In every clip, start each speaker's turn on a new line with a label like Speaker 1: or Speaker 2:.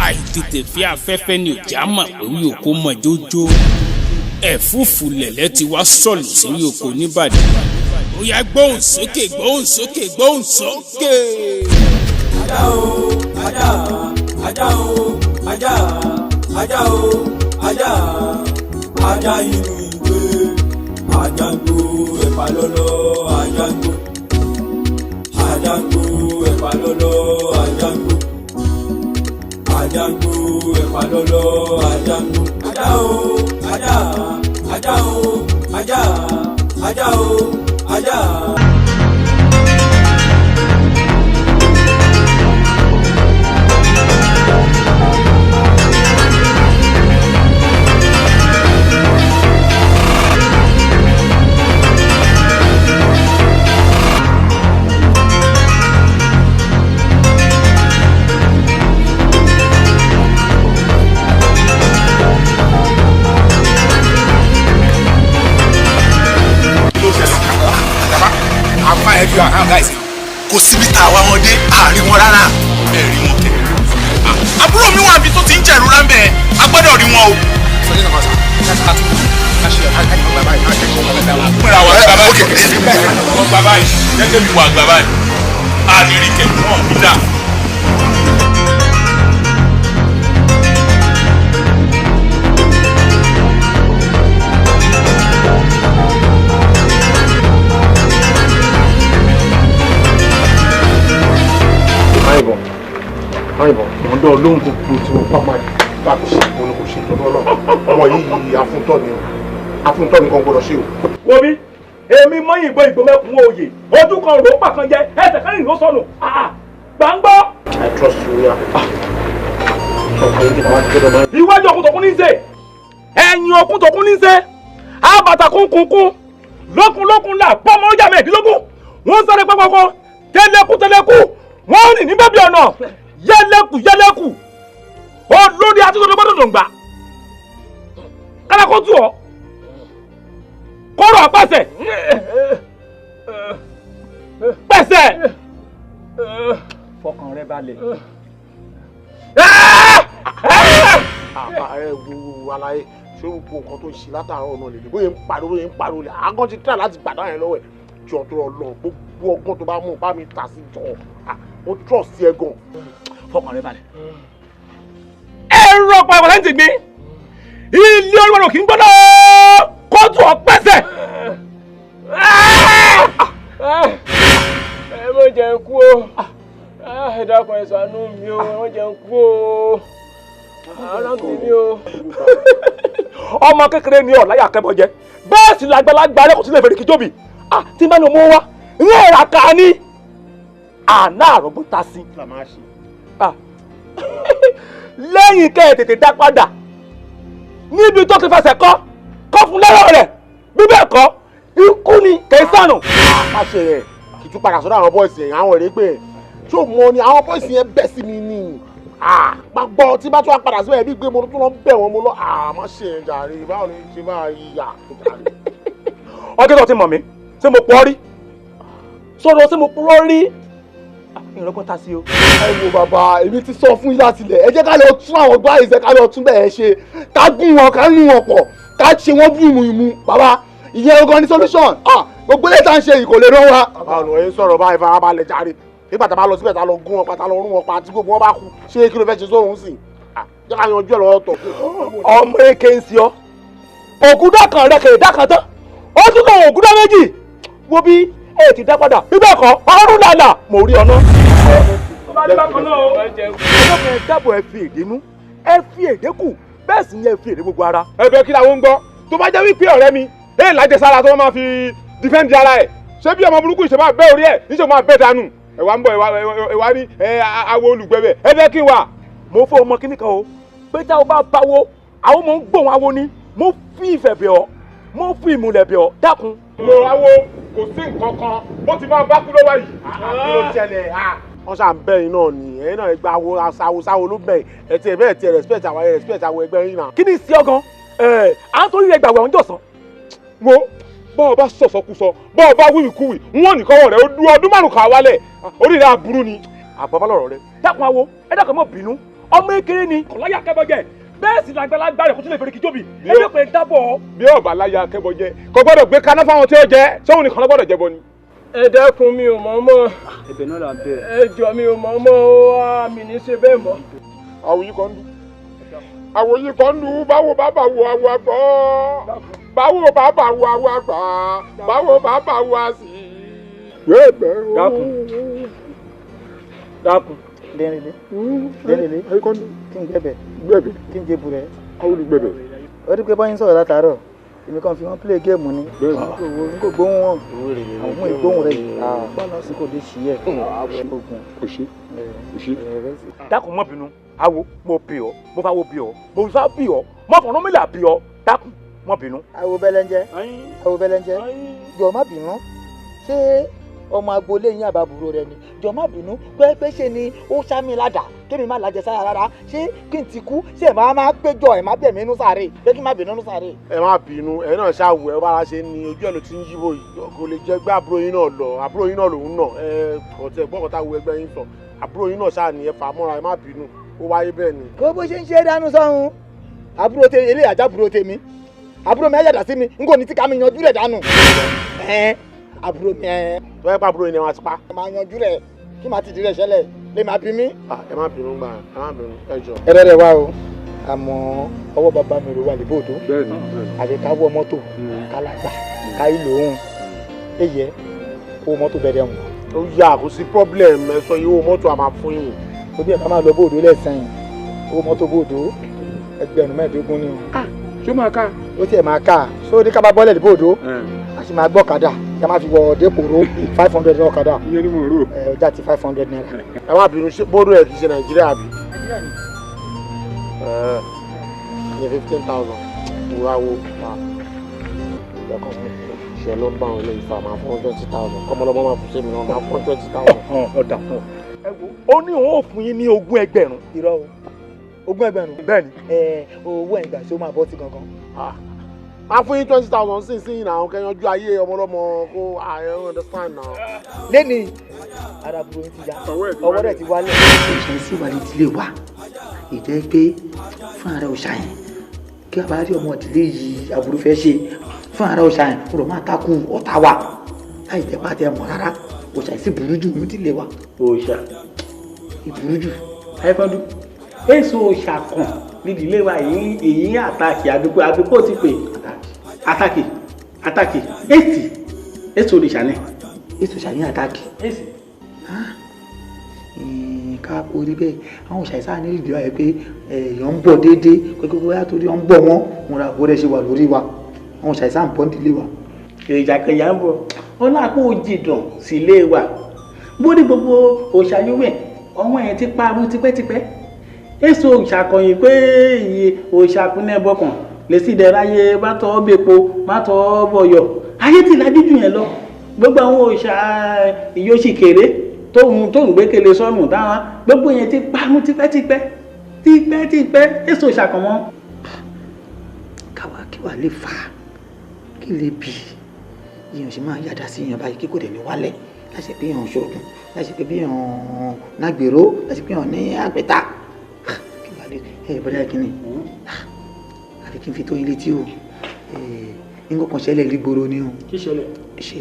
Speaker 1: àìtètè fi afẹ́fẹ́ ni òjá mà lórí oko mọ̀ jójó ẹ̀fúùfù lẹ̀lẹ́ ti wá sọ̀lù sórí oko nìbàdàn ó yá gbóhùn sókè gbóhùn sókè gbóhùn sókè.
Speaker 2: ajá o ajá ajá o ajá ajá o ajá ajá inú ìwé àjàngbò ẹ̀fà lọ́lọ́ àjàngbò àjàngbò ẹ̀fà lọ́lọ́ àjàngbò àjàngbò ẹ̀fà lọ́lọ́ àjàngbò ajá o ajá ajá o ajá ajá o ajá.
Speaker 3: Ẹbí wa káwọn gáìsì kò síbi tá a wá wọn dé àárín wọn rárá ẹ rí wọn kẹ. àbúrò mi wà bí tó ti ń jẹ̀rù rámbẹ̀ a gbọ́dọ̀ rí wọn o. sọjí náà kọ́sà ká tún ká ṣe àkáyọ̀ wọn bàbá yìí ká ṣe wọn bàbá yìí. múra wà bàbá yìí wọn bàbá yìí gẹ́gẹ́ bí wà bàbá yìí a lè rí kẹ̀ wọ́n bí dà.
Speaker 4: Àìbọ̀ ọ̀dọ́ olóhùn gbogbo tí wọ́n pápá bá kò ṣe ìpinnu kò ṣe ìtọ́jú ọlọ́run ọmọ yìí afúntọ́ ni kan gbọ́dọ̀ ṣe o.
Speaker 5: wo bí èmi mọ́yìn ìbọn ìgbó mẹ́kún òye ojú kan rò ó pàkan jẹ ẹsẹ̀ kan ìró sọnù gbàngbọ́.
Speaker 4: I trust you ya.
Speaker 5: iwájú ọkùn tòkún ní í ṣe ẹ̀yìn ọkùn tòkún ní í ṣe àbàtà kúnkúnkún lókun là pọ́nmọ ọjà mẹ́ẹ̀ẹ́dínlógún wọ́n sáré pápákọ̀ tẹ́lẹ̀kú wọ́n rìn ní bẹ́bí ọ̀nà yẹlẹ́kù olórí atúntò gbọ́dọ̀ lòǹgbà kálákó tù ọ́ kọ́rọ̀ àpàṣẹ pẹ̀sẹ̀ fọkàn rẹ balẹ̀.
Speaker 4: ẹ wo alaye ṣé o kó nǹkan tó ṣe látàárọ̀ ọ̀nà lè ní bóyá ń pariwo lè àgọ́ ti tẹ̀ láti gbàdá yẹn lọ́wọ́ ẹ̀ jọ tó lọ gbogbo ọgbọ́n tó bá mú bá mi tà sí jọ mo trust ẹ gan.
Speaker 5: fọkàn rẹ balẹ̀. ẹ̀rọ pàápàá láti gbé ilé olúwarò kì í gbọ́dọ̀ kóòtù ọ̀pẹ́sẹ̀.
Speaker 6: ẹ mọ̀ jẹ́ ń kú o ẹ dákun ẹ ṣàánú mi o ẹ mọ̀ jẹ́ ń kú o arákùn mi o.
Speaker 5: ọmọ kékeré ni ọ̀ láyà kẹ́bọ̀ jẹ bẹ́ẹ̀ sì lágbàlagbà rẹ̀ kò sílẹ̀ fèrè kìjọ́bì tí n bá ní ọmọ wa ń rà ká ní àná àrògbó ta sí. lẹ́yìn kẹ́ ẹ̀ tètè dá padà níbi tó ti fẹsẹ̀ kọ́ fún lọ́rọ̀ rẹ̀ bí bẹ́ẹ̀ kọ́ ikú ni kì í sànù.
Speaker 4: má ṣe rẹ̀ kì í tún padà sọ́dọ̀ àwọn bọ́ọ̀sì yẹn àwọn èrè pé ṣó mọ ni àwọn bọ́ọ̀sì yẹn bẹ̀ sí mi ni gbàgbọ́ tí bá tún wá padà síbẹ̀ bí gbé mo tún lọ bẹ̀ wọ́n mo lọ má ṣe yẹn jàre báwo ni ṣe máa yíyà jàre.
Speaker 5: ọjọ́ tó ti mọ̀ mí ṣé mo pọ̀ rí sọ̀rọ̀ ṣé mo purọ́ rí ìrọ́gbọ́n ta sí o.
Speaker 4: ẹ wo bàbá èmi ti sọ fún yín láti ilẹ̀ ẹ jẹ́ ká lọ tún àwọn gbá ìṣẹ́ ká lọ tún bẹ́ẹ̀ ṣe ká gún wọn ká nù wọn pọ̀ ká ṣe wọ́n bí ìmù bàbá ìyẹn ogan ní solution gbogbo ilé tá à ń ṣe yìí kò lè rán wa. àwọn ọ̀nà yẹn sọ̀rọ̀ báyìí farabalẹ̀ jàre nígbà tá a bá lọ síbẹ̀ tá a lọ gún wọn pa tá a lọ rún wọn pa àti gbogbo wọn bá kú ṣé kí ló fẹ́ ṣe sóhun sí jẹ́ ká yanjú ẹ̀ lọ́wọ́ tọ̀.
Speaker 5: ọmọ eke ń sí ọ ògúdá kan rẹ kèrè dá kan tán ó tún lọ ògúdá méjì wo bí ẹ ti dá padà bí bẹ́ẹ̀ kọ́ ọrùn lànà mo rí ọ̀nà. ọlọ́kùnrin dábọ̀ ẹ fi èdè nú ẹ fi èdè kù bẹ́ẹ̀ sì ni ẹ fi èdè gbogbo ara.
Speaker 7: ẹ̀bẹ̀ kí làwọn ń gbọ́ tó bá jẹ́ wípé ọ̀rẹ́ mi ẹ̀ lájẹsára tó máa fi dífẹ́ǹdì ara ẹ̀ ṣé bí ọmọ burúkú ìṣe máa bẹ́ orí ẹ̀ níṣẹ́ máa bẹ́ dànù ẹ̀wà ń bọ̀ ẹ̀wà ní awo olùgbẹ̀bẹ̀ ẹ̀bẹ̀ kí wà.
Speaker 5: mo fọ ọmọ kíní kan o pé tá o bá báwo àwọn ọmọ ń gbóhùn awo ni mo fi ìfẹ́ bẹ̀ ọ́ mo fi ìmùlẹ̀ bẹ̀ ọ́ dákun.
Speaker 7: mo awo kò sí nǹkan kan bó ti máa bá kú lọ́wọ́ yìí.
Speaker 4: kí ló ṣẹlẹ̀ wọ́n ṣà ń bẹ̀yìn náà ni ẹ̀yin náà gba awo aṣawo ló bẹ̀yìn ẹ̀tì ẹ̀bẹ̀ ẹ̀tì respect àwọn ẹgbẹ́ yín náà.
Speaker 5: kí ni sí ọgàn à ń torí rẹ gbàgbọ́ ọ̀hún jọ̀sán.
Speaker 7: wo bọ́ọ̀ bá sọ̀sọ̀kúsọ bọ́ọ̀ bá wíwìkúwì wọ́n nìkan rẹ̀ ó dún ọdún márùn-ún kà wálẹ̀ orí rẹ̀ aburú ni.
Speaker 5: àbábá lọ̀rọ̀ rẹ dákun awo ẹ dákun mọ́ bínú ọmọ ekele ni kò láyà kẹ́bọ̀jẹ́ bẹ́ẹ̀ sì lágbàlagbà rẹ̀ kó tún lè fèrè kí tóbi ẹgbẹ́ pé dábọ̀.
Speaker 7: bí ọba láyà kẹ́bọ̀jẹ́ kò gbọ́dọ̀ gbé kaná fáwọn tí ó jẹ sóhun nìkan ló gbọ́dọ̀ jẹbọ ni.
Speaker 6: ẹ dákun mi ò mọ̀ mọ́.
Speaker 8: ẹ̀bẹ̀ náà là ń bẹ̀.
Speaker 6: ẹ jọ mi ò mọ̀ mọ́ ó mi ní ṣe bẹ́ẹ̀ mọ́.
Speaker 7: àwòyí kan dùn àwòyí kan dùn báwo bàbá wo àwọ̀ àgbọ̀ báwo bàbá wo àwọ̀ àgbà báwo bàbá wo àsì.
Speaker 8: dákun.
Speaker 4: dẹ́rẹ́lẹ́ kí n gbẹ̀bẹ̀ kí n jẹ burẹ́.
Speaker 7: àwọn olùgbẹ̀bẹ̀.
Speaker 4: ó rí pé báyìí ń sọ̀rọ̀ látàárọ̀ èmi kan fi wọ́n play game ni n kò gbóhùn wọn àwọn ìgbóhùn rẹ̀ bọ́ọ̀lù sì kò lè ṣí ẹ̀ ogun.
Speaker 7: òṣì.
Speaker 5: dákun mọ́ bínú awo mo bì ọ́ mo bá wo bì ọ́ mo sá bì ọ́ mo fọ̀nà mi là bì ọ́ dákun mọ́ bínú.
Speaker 4: àwo bẹ́lẹ́njẹ́ jọ̀ọ́ má bínú ṣé ọmọ agboolé yín àbábúrò rẹ ni jọ̀ọ́ má bínú pé ṣe ni ó ṣá mi ládàá kémi má lajẹ sára rárá ṣé kí n ti kú ṣé ẹ máa péjọ ẹ má bẹ̀ mí nú sáré pé kí n má bínú nú sáré.
Speaker 9: ẹ má bínú ẹ náà ṣàwọ ẹ bára ṣe ni ojú ẹ ló ti ń yíwò yìí kò lè jẹ gbé àbúrò yín náà lọ àbúrò yín náà lòun náà ẹ kọtẹ gbọkọta wo ẹgbẹ́ yín sọ àbúrò yín náà ṣáà ní ẹ fà mọ́ra ẹ má bínú ó wáyé bẹ́ẹ̀ ni.
Speaker 4: kó bó ṣe ń ṣe dánú sọ́hun àbúrò tèmi eléyà àjábúrò tèmi àbúrò mi ayàdá sí mi n kò ní tí ká mi yanjú rẹ̀ dànù àbúrò mi
Speaker 9: tó yẹ pa àbúrò yín ni wọn ti pa.
Speaker 4: máa yanjú rẹ̀ kí màá ti di rẹ̀ ṣẹlẹ̀ lè máa bí mi.
Speaker 9: ẹ má bínú gbà ẹ má bínú ẹ jọ.
Speaker 4: ẹ rẹ̀ wá o àmọ́ ọwọ́ bàbá mi rò wà lébòdó àti ká wọ mọ́tò ká lágbà ká ìlò òun èyẹ owó mọ́tò bẹ̀rẹ̀ wọn.
Speaker 9: ó yà kó sí problem ẹ sọ yìí owó mọ́tò àmà fún yín.
Speaker 4: ó bí ẹ̀ka máa lọ bòdó lẹ́sàn-án owó mọ́tò bòdó ẹgbẹ̀rún mẹ́ẹ̀ẹ́dógún ni o.
Speaker 7: ṣé ó máa ká.
Speaker 4: ó tiẹ̀ máa ká sórí ká bá bọ́lẹ̀ lébòdó a sì máa gbọ́ kàdà kí a máa fi wọ dépòrò 500 náà kàdà.
Speaker 7: ìyẹn ni mo rò.
Speaker 4: ọjà ti 500 naira.
Speaker 9: ẹ má bínú ṣé bódò ẹ kì í ṣe nàìjíríà bí. ní 15,000 wúrà wo ìjọkọ̀ ṣe ló ń bá àwọn ilé ìfà máa fún 20,000 kọ́mọlọ́mọ máa fún sẹ́mi náà máa fún 20,000.
Speaker 5: ọ̀dà fún ọ ó ní òun ò fún yín ní 20,000.
Speaker 4: irọ́ o 20,000.
Speaker 5: bẹ́ẹ̀ni.
Speaker 4: owó ìgbà tí ó máa bọ́ sí gangan.
Speaker 9: máa fún yín 20,000 sí sí náà kẹyanjú ayé ọmọlọ́mọ kó I understand now.
Speaker 4: lẹ́ni arábùrò yín ti ya ọwọ́ rẹ̀ ti wálẹ̀.
Speaker 10: ìṣẹ́ sí ìwádìí ìdílé wa ìjẹ́ pé fún ara òòṣà yẹn kí a bá rí ọmọ ìdílé yìí aburú fẹ́ ṣe fún ara òòṣà yẹn kúrò máa takú ọ̀tá wa láì jẹ́ pàtẹ mọ̀ rárá òòṣà yìí sì burú jù ní ìdílé wa.
Speaker 8: òòṣà
Speaker 10: ìburú jù.
Speaker 8: ayífọ́dún èso òòṣà kan nídìílé wa èyí àtàkì àbíkó ti pè àtàkì èso òrìṣà ni.
Speaker 10: èso òòṣà ní àtàkì. ká kó rí bẹ́ẹ̀ àwọn òṣàìsá ní ìdí wa pé èèyàn ń bọ̀ déédéé pẹ́pẹ́ bóyá torí wọ́n ń bọ̀ wọ́n wọn ra àbúrò ṣe wà lórí wa àwọn òṣàìsá ń bọ̀ nílé wa.
Speaker 8: ìjàkẹ̀yà ń bọ̀ wọn náà kó jìdàn sílé wa bóde gbogbo òṣàyúwẹ̀ ọmọ yẹn ti parun tipẹ́tipẹ́ èso òṣàkọyìn pé iye òṣàkúnlẹ̀ bọ̀kàn lè sì dẹ̀ ráyè bá tọ́ bẹ́po má tọ́ bọ̀yọ̀ ayé ti lajú jù yẹn lọ gbogbo àwọn òṣà ìyóṣì kéré tóun gbékele sọ́nù táwọn gbogbo yẹn ti parun tipẹ́tipẹ́ èso ìṣàkànmọ́.
Speaker 10: káwa kí wàá lè fà á kí lè bì èèyàn sì máa yàdá sí èèyàn báyìí kí kò dẹ̀ ní wálẹ̀ láti pé èèyàn ṣoògùn láti pé èèyàn nágbèrò láti pé èèyàn ní àgbẹ̀ta kí wàá lè bọ́dá kínní àfi kí n fi tó yín létí o nǹkan kan ṣẹlẹ̀ lígboro ni o.
Speaker 8: kí ṣẹlẹ̀.
Speaker 10: ṣe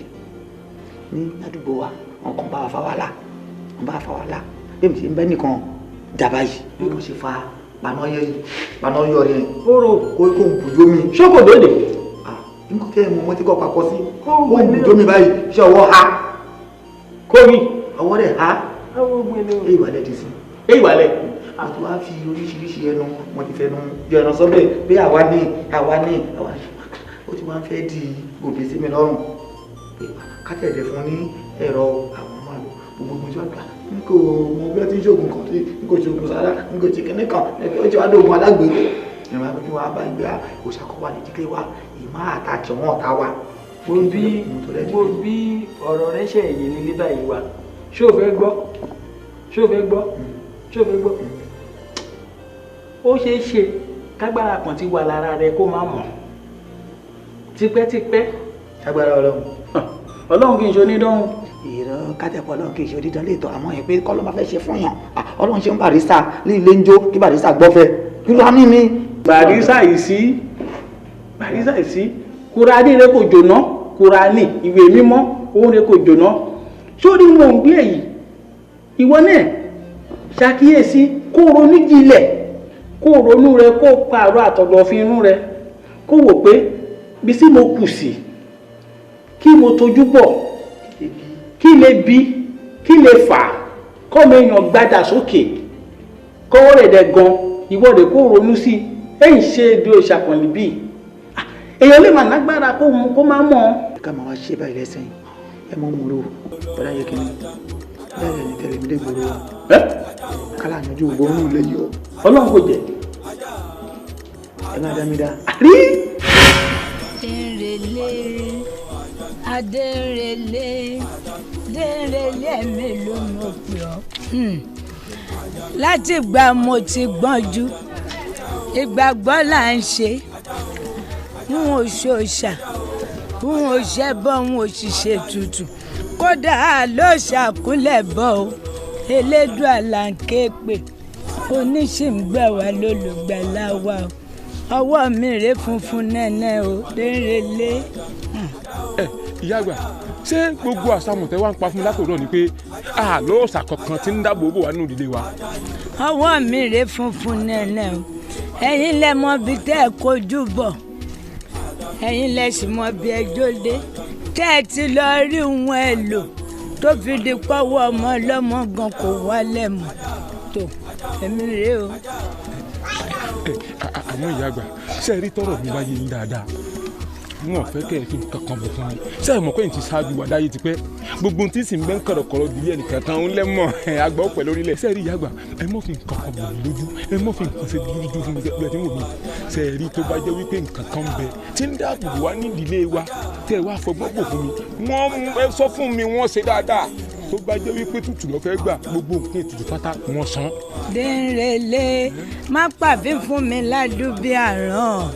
Speaker 10: ní àdúgbò wa wọn kàn bá wa fa wàhálà bí mi ṣe ń bẹ́ nìkan jàmbá yìí bí mo ṣe fa paná yọ rẹ
Speaker 8: kóró
Speaker 10: kó ń bùjó mi.
Speaker 8: ṣókò dòde.
Speaker 10: nǹkan tẹ́ ẹ̀ mọ ọmọ tí kò papọ̀ sí kó ń bùjó mi báyìí ṣé ọwọ́ ha
Speaker 8: kómi
Speaker 10: ọwọ́ rẹ̀ ha èyí wà lẹ́ẹ̀dì sí.
Speaker 8: èyí wà lẹ́ẹ̀.
Speaker 10: àti wàá fi oríṣiríṣi ẹnu wọn ti fẹnu yọ ẹnu sọ́bẹ̀ pé àwa ní ó ti wá ń fẹ́ di òbí sí mi lọ́rùn kátẹ̀dẹ̀ fún ní ẹ̀rọ àwọn ọmọ àlọ́ gbogbo ìjọ àgbà n kò mọ bí wọ́n ti ń ṣoògùn kan sí n kò ṣoògùn sára n kò ṣe kínní kan ẹgbẹ́ ó ti wá dóògùn alágbèrè ìrìn àbí wàá bá gbé òṣàkóbá ní ìdílé wa ìmọ̀ àtàkì wọn ọ̀tá wa.
Speaker 6: mo bí ọ̀rọ̀ rẹ ṣe èyí nílé báyìí wa ṣé o fẹ́ gbọ́ ó ṣeé ṣe kágbára kan ti wà lára rẹ kó má mọ̀ tipẹ́tipẹ́.
Speaker 10: agbára Ọlọ́run
Speaker 8: Ọlọ́run kì í ṣe onídọ́hùn.
Speaker 10: ìrọ̀ kátẹ́pọ̀ ọlọ́run kì í ṣe odídán léètọ́ àmọ́ yẹn pé kọ́ ló máa fẹ́ ṣe fún yàn ọlọ́run ṣe ń Barrister líle ń jó kí Barrister gbọ́fẹ́ kí ló á ní mi.
Speaker 8: Barrister yìí sí Kùránì rẹ kò jóná Kùránì ìwé mímọ́ òun rẹ kò jóná sórí mò ń gbé èyí ìwọ náà ṣàkíyèsí kó ronú jinlẹ̀ kó ronú rẹ kó pààrọ̀ àtọ̀dọ̀fin inú rẹ kó wò pé bí sí mo kù sí kí mo tójú bọ̀ kí lè bí kí lè fà kọ́ mi èèyàn gbádà sókè kọ́wọ́ rẹ̀ dẹ̀ gan ìwọ rẹ̀ kó ronú sí èyí ṣe èdè òṣàkànlì bíi èèyàn lè máa lágbára kó máa mọ̀ ọ́.
Speaker 10: ká máa wá ṣe báyìí lẹ́sìn ẹ mọ́ mú ro bọ́dá yẹ kí ni bẹ́ẹ̀ ni tẹ̀lé mi dé gbòòrò kálá àyànjú gbogbo orun ilé yìí o.
Speaker 8: ọlọ́run kò jẹ́
Speaker 10: ẹ máa dá mi dá.
Speaker 8: rí.
Speaker 11: Adérelé ẹ̀mí ló mọ̀ pé ọ́. Láti ìgbà mo ti gbọ́njú ìgbàgbọ́ là ń ṣe n ò ṣòṣà n ò ṣẹbọ n ò ṣiṣẹ́ tutù kódà ló ṣàkúnlẹ̀ bọ́ o Elédùà là ń ké pè oníṣìǹgbà wa lólùgbàlà wa o ọwọ́ mi rè funfun nẹ́nẹ́ o Dérelé.
Speaker 7: Ìyá àgbà ṣé gbogbo àṣàmùtẹ́ wa ń pa fún mi látòrọ̀ ni pé àlọ́ ọ̀sà kankan ti ń dáàbò bò wá nínú ìdílé wa.
Speaker 11: ọwọ́ mi rè funfun nẹ́nẹ́ o ẹ̀yin lẹ mọ bí tẹ́ ẹ kojú bọ̀ ẹ̀yin lẹ sì mọ bí ẹjọ́ dé tẹ́ ẹ ti lọ rí ohun èlò tó fi di pọ́wọ́ ọmọ ọlọ́mọ gan kò wálẹ̀ mọ́ tó èmi rèé o.
Speaker 7: àmọ́ ìyá àgbà ṣé ẹ rí tọ́rọ̀ mi bá yé yín dáadáa wọn ò fẹ́ kẹ́ ẹ fi nǹkan kan bọ̀ fún mi ṣé ẹ mọ̀ pé n ti ṣáájú wa dáyé tipẹ́ gbogbo tí sì ń bẹ́ ń kọ̀rọ̀kọ̀rọ̀ ìdílé ẹnìkan kan ń lẹ́mọ̀ àgbà ọ̀pẹ̀ lórílẹ̀ ṣé ẹ rí ìyá àgbà ẹ mọ̀ fi nǹkan kan bọ̀ mí lójú ẹ mọ̀ fi nǹkan ṣe dúdú fún mi bí ẹ ti ń wò mí ṣé ẹ rí tó bá jẹ́ wípé nǹkan kan ń bẹ tí ń dáàbò wá ní ìdílé wa tẹ́ ẹ wá fọgbọ́n bò fún mi wọ́n sọ fún mi wọ́n ṣe dáadáa tó bá jẹ́ wípé tútù lọ fẹ́ gbà gbogbo nǹkan ètùtù pátá wọ́n san.
Speaker 11: Dérelé má pàbí fún mi ládùú bí àrán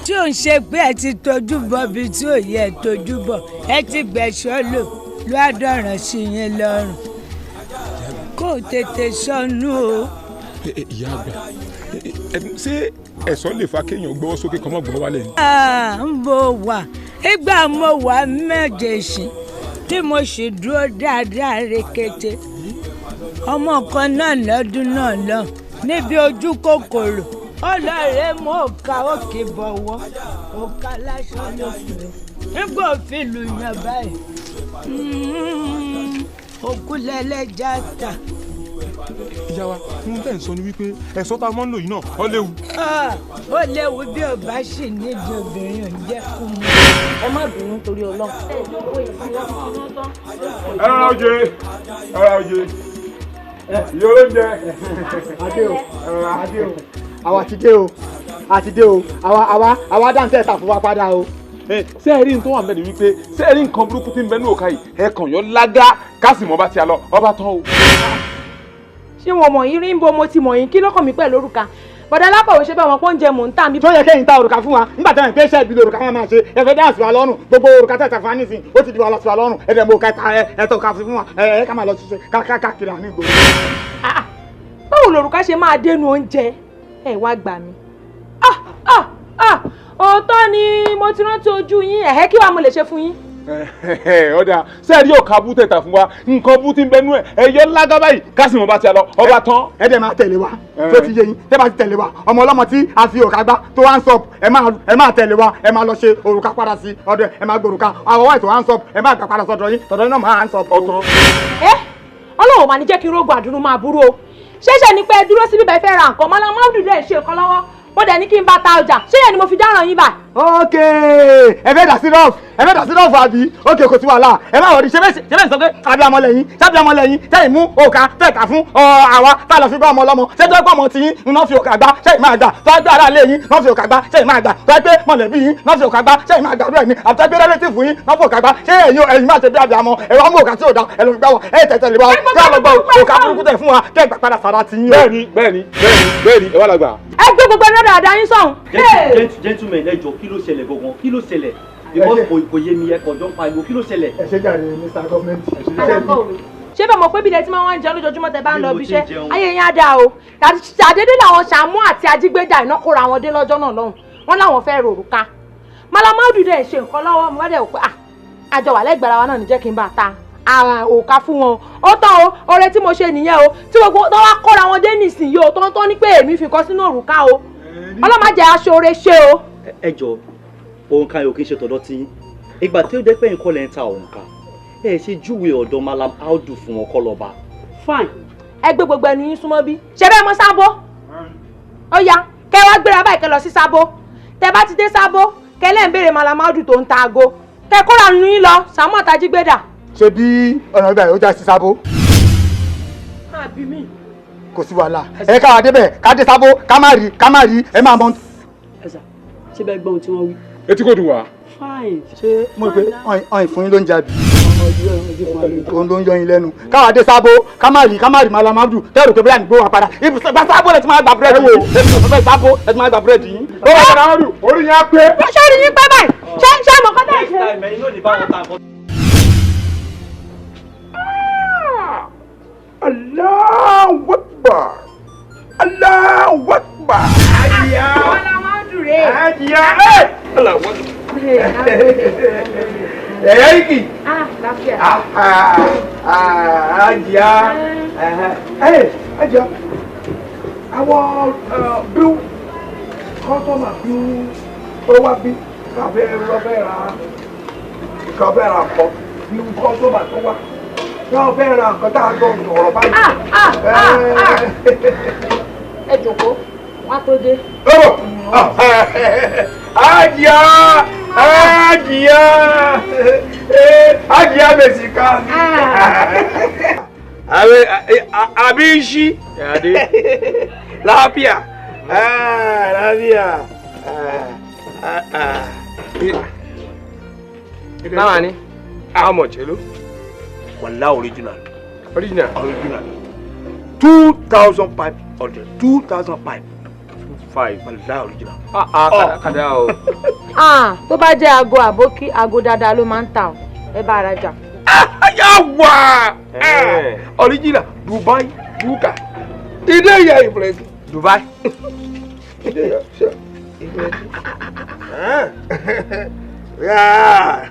Speaker 11: tí ò ń ṣe pé ẹ ti tójú bọ bí tí ò yẹ tójú bọ ẹ ti gbẹ̀ṣọ́ lò ló àdọ̀ràn sí yín lọ́rùn kó o tètè sọnù o.
Speaker 7: ìyá àgbà ṣé ẹ̀sọ́ lè fa kéèyàn gbọ́wọ́ sókè kọ́ mọ́ gbọ́ wálẹ̀ ni.
Speaker 11: ń bọ̀ wá ìgbà mo wà méjèèjì tí mo sì dúró dáadáa rekete ọmọ kan náà lọ́dún náà lọ níbi ojú kòkòrò ọlọ́rẹ̀ mọ́ òkà òkè bọ̀wọ́ òkà láṣọ lókè nígbà òfin lù yàn báyìí òkú lẹ́lẹ́jà ta.
Speaker 7: ìyá wa ohun tẹ́ ń sọ ni wípé ẹ̀sọ́ tá a mọ́ ń lò yìí náà ó léwu.
Speaker 11: ó léwu bí ò bá sì nídìí obìnrin ò ń jẹ́ kú mu.
Speaker 12: ẹ má bínú torí Ọlọ́run.
Speaker 7: ẹ rọra oje ẹ rọra oje iye olóúnjẹ.
Speaker 4: adé o adé o àwa ti dé o àti dé o àwa dáńtẹ́ ta fún wa padà o.
Speaker 7: ṣé ẹ rí nǹkan tó wà mẹ́rin wípé ṣé ẹ rí nǹkan burúkú tí ń bẹ ní òkà yìí ẹ kàn yọ lágá kásìmọ́ bá ti a lọ ọba tán o.
Speaker 12: ṣé wọn mọ̀ yín rí ń bo mo ti mọ̀ yín kí lọ́kàn mi pẹ̀lú òrùka bọ̀dá alákọ̀wé ṣe bẹ́ẹ̀ wọn pọ́n jẹ mò ń tà mí.
Speaker 4: tó yẹ kẹ́yìn ta òrùka fún wa nígbà tẹ́lẹ̀ pé iṣẹ́ ìbílẹ̀ òrùka wọn máa ṣe ẹ̀fẹ̀ dáàsì wa lọ́rùn gbogbo òrùka tẹ̀tẹ̀ fún wa nísìnyí ó ti di wa lọ sí wa lọ́rùn ẹ̀dẹ̀ mo kẹta ẹ̀tọ́ ká fi fún wa ẹ̀ ká máa lọ ṣiṣẹ́ káàkiri àní ìgboro.
Speaker 12: báwo lòrùka ṣe máa dénú oúnjẹ ẹ wá gbà mí. òótọ́ ni mo ti rántí ojú yín ẹ̀hẹ́ kí wàá mo lè ṣe fún yín.
Speaker 7: ọ̀dà sẹ́ẹ̀rí ọ̀ka bú tẹ̀tà fún wa nǹkan bú ti ń bẹnu ẹ̀ ẹ̀yọ́ lágá báyìí kásìmọ̀ bá ti a lọ ọba tán.
Speaker 4: ẹ dẹ̀ máa tẹ̀lé wa tó ti yé yín tẹ́ bá ti tẹ̀lé wa ọmọ ọlọ́mọ tí a fi òrùka gbá tó wá ń sọ ẹ máa tẹ̀lé wa ẹ máa lọ ṣe òrùka padà sí ọ̀dọ̀ ẹ máa gbòrùka àwọn wáìtì wá ń sọ ẹ máa gbà padà sọ́dọ̀ yín tọ̀dọ̀ yín náà máa ń sọ.
Speaker 7: ọ̀tọ̀.
Speaker 12: Ọlọ́run mà ní jẹ́ kí n rógun àdúrú máa burú o ṣẹ̀ṣẹ̀ ni pé dúró síbí bẹ́ẹ̀ fẹ́ ra nǹkan mọ́lá mọ́ọ̀dù dẹ̀ ṣe nǹkan lọ́wọ́ mo dẹ̀ ní kí n bá ta ọjà ṣé yẹn ni mo fi dáràn yín báyìí.
Speaker 4: ok ẹ fẹ́ dà sí rọ́ọ̀fù àbí ok kò sí wàhálà ẹ má wọrí ṣe bẹ́ẹ̀ sọ pé abiyamọ lẹ́yìn sábìamọ lẹ́yìn sẹ́yìn mú òkà tẹ̀ka fún àwa tá a lọ fi gbọ́ ọmọ ọlọ́mọ ṣé tó gbọ́ ọmọ tiyín iná fi òkà gbá sẹ́yìn máa gbà tó gbé ara lé yín iná fi òkà gbá sẹ́yìn máa gbà tó gbé mọ̀lẹ́bí yín iná fi òkà gbá sẹ́yìn máa gbà bẹ́ẹ̀ ni àti gbé rẹ́lẹ́tìfù yín iná fi òkà gbá ṣé ẹ̀yin máa ṣe bí abiyamọ ẹ wá mú òkà tí ò dá ẹ lọ fi gbá wa ẹ tẹ̀tẹ̀ lè wa kí a lọ gbọ́ òkà burúkú tẹ̀ fún wa kẹ́ gbà padà sára tiyín.
Speaker 7: bẹ́ẹ̀ni ẹ wá lágbà.
Speaker 12: ẹ gbé gbogbo ẹ̀rọ dáadáa yín sọ̀hún.
Speaker 13: gentleman ẹ jọ̀ọ́ kí ló ṣẹlẹ̀ gangan kí ló ṣẹlẹ̀. because kò yé mi ẹ̀kọ́ jọ ń pariwo kí ló ṣẹlẹ̀.
Speaker 4: ẹ ṣe jàre Mr. Government.
Speaker 12: ṣé bẹ́ẹ̀ mọ̀ pé bíi ẹ ti máa wá ń jẹun lójoojúmọ́ tẹ bá ń lọ ibi iṣẹ́ ayé yẹn á dáa o àdédé làwọn Sàámú àti Ajígbédà iná kóra wọn dé lọ́jọ́ náà lọ́hùn wọn láwọn fẹ́ rorùka Malamaudu dẹ̀ ṣe nǹkan lọ́wọ́ mo bá dẹ̀ pé àjọ wà lẹ́gbẹ̀ẹ́ ara wa náà ní jẹ́ kí n bá ta òòka fún wọn ó tán o ọrẹ tí mo ṣe nìyẹn o tí gbogbo tó wá kóra wọn dé nísìnyí o tó ní pé èmi fi kọ́ sínú òrùka o ọlọ́màjẹ aṣọre ṣe o.
Speaker 13: ẹ jọ òǹkà yóò kí n ṣe tọ̀dọ̀ tí ìgbà tí ó jẹ́ pé nǹkan lẹ́ ń ta òǹkà ẹ ṣe júwe ọ̀dọ̀ Malamaudu fún wọn kọ́ lọ́ba.
Speaker 12: fine ẹ gbé gbogbo ẹnu yín súnmọ́ bí ṣe bẹ́ẹ̀ mọ́ Sábó ó yá kẹ́ wá gbéra báyìí kẹ́ lọ sí Sábó tẹ́ bá ti dé Sábó kẹ́ lẹ́ ń béèrè Malamaudu tó ń ta aago kẹ́ kóra nínú yín lọ Sàámú àti Ajígbédà.
Speaker 4: ṣe bí ọ̀nà ìgbà yóò já sí Sábó.
Speaker 12: àbí mi.
Speaker 4: kò sí wàhálà ẹ ká débẹ̀ ká dé Sábó ká má rí ẹ máa mọ.
Speaker 13: ẹ sà ṣé bẹ́ẹ̀ gbọ́ ohun tí wọ́n wí.
Speaker 7: etí kò dùn wá.
Speaker 13: fine.
Speaker 4: ṣé mo rò pé ọ̀hìn fún yín ló ń jàbí òun ló ń yọ yín lẹ́nu káwa dé Sábó ká má rí Malamaudu tẹ́rù pé bóyá ní gbówó padà ibùsùn Sábó lẹ ti máa gba búrẹ́dì wo ibùsùn Sábó lẹ ti máa gba búrẹ́dì yín.
Speaker 7: ó wà Malamaudu orí yẹn á pé.
Speaker 12: ṣé orí yín pẹ́ báyìí ṣé àmọ́ kọ́tà ẹ̀ ṣe.
Speaker 7: Allahu Akbar. Allahu Akbar. Ajiya.
Speaker 12: Malamaudu rè.
Speaker 7: Ajiya. Allahu Akbar. Iki.
Speaker 12: Láfíà.
Speaker 7: Ajiya. Ajiya. Àwọn bí kọ́tọ́mà bí ó wá bí káfẹ́ ra kọ́ bí kọ́tọ́mà tó wá. Yóò fẹ́ ra nǹkan tá a jọ sọ̀rọ̀ báyìí.
Speaker 12: ẹ jókòó wá tó dé.
Speaker 7: Ajiya Mèsìká. Abishi. Láfíà.
Speaker 6: Náà ni. How much, hello?
Speaker 7: Walla original. 2,500. 2,500.
Speaker 6: 5.
Speaker 7: Walla original.
Speaker 6: Kàdá o.
Speaker 12: Tó bá jẹ́ aago àbókí aago dáadáa ló máa ń tà ọ́ ẹ bá ara jà.
Speaker 7: Yawa! Original. Dubai. Buka. Ide ya Ibrahim.
Speaker 6: Dubai.
Speaker 7: Ide ya. Sure. Yeah.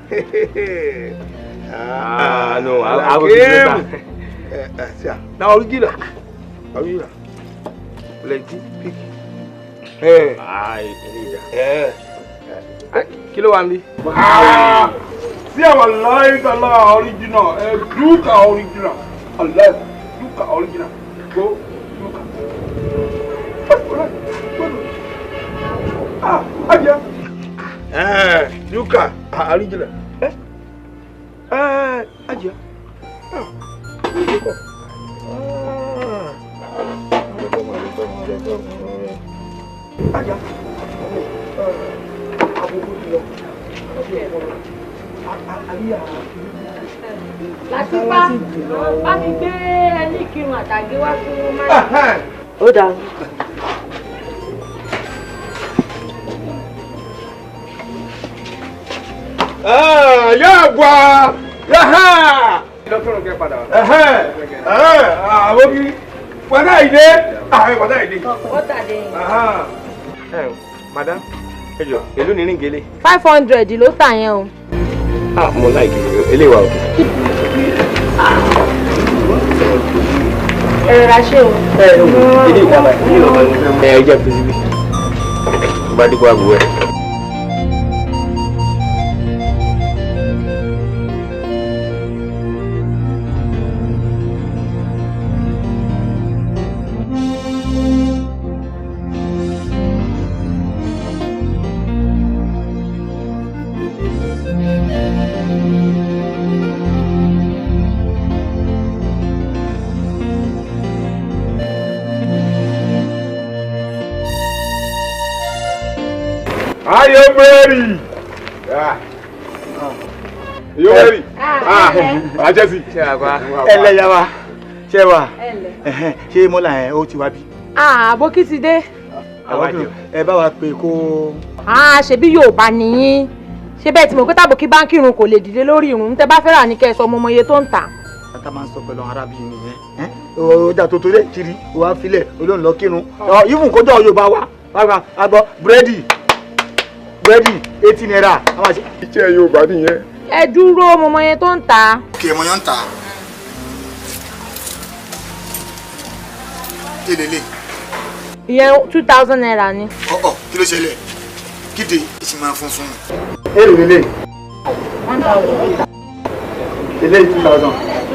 Speaker 6: No, I will give
Speaker 7: it. Now original. Plenty, big.
Speaker 6: Kí ló wà níbí?
Speaker 7: See our light, Allah original. Duka original. Allah, Duka original. Go, Duka. Aja. Duka original. Aja. Aja.
Speaker 12: Lásìpá bá mi gbé ẹni kírun àtàgé wá fún máa. Ó dáa.
Speaker 7: Yàgbà yàhà.
Speaker 6: Lọ́kùnrin kẹ́ padà.
Speaker 7: Àbókí wọ́dà ìdè. Wọ́dà ìdè.
Speaker 12: Wọ́tà dé.
Speaker 6: Madam, èló ni ríngele?
Speaker 12: 500 ló tà yẹn o.
Speaker 6: Mo láìkì eléwà òkè.
Speaker 12: Ra ṣé o.
Speaker 6: Ilé ìjàmbá ilé ọ̀gá ni fẹ́ mú. Jẹ́ fi síbí. Bá dípò àbúrò ẹ̀.
Speaker 7: Are you ready? You ready? Ajesi.
Speaker 10: Ẹlẹ́yàwá ṣé wà ṣé mọ́là ẹ̀ ó ti wá bí.
Speaker 12: Àbókí ti dé.
Speaker 10: Ẹ bá wa pè kó.
Speaker 12: Ṣebí Yorùbá nìyí ṣé bẹ́ẹ̀ tí mo pé tàbùkí báńkì irun kò lè dìde lórí irun tẹ́ bá fẹ́ rà ní kẹ́ ẹ sọ ọmọ iye tó ń tà.
Speaker 10: bàtà máa ń sọ pẹ̀lú arábìnrin nìyẹn ọjà tó torí kiri wà á filẹ̀ olóhùn lọ kírun yíwùn kójọ Yorùbá wa wá gbọ́ búrẹ́dì 18 naira.
Speaker 7: iṣẹ́ Yorùbá nìyẹn.
Speaker 12: ẹ dúró ọmọ iye tó ń tà.
Speaker 3: kí ẹ mọ yán ń tà. kí lélẹ̀.
Speaker 12: ìyẹn 2000 naira ni.
Speaker 3: kí ló ṣẹlẹ̀ kíde ìṣì máa funfun.
Speaker 10: èrè lélẹ̀.
Speaker 12: 1000.
Speaker 10: ilé 2000.
Speaker 12: 2000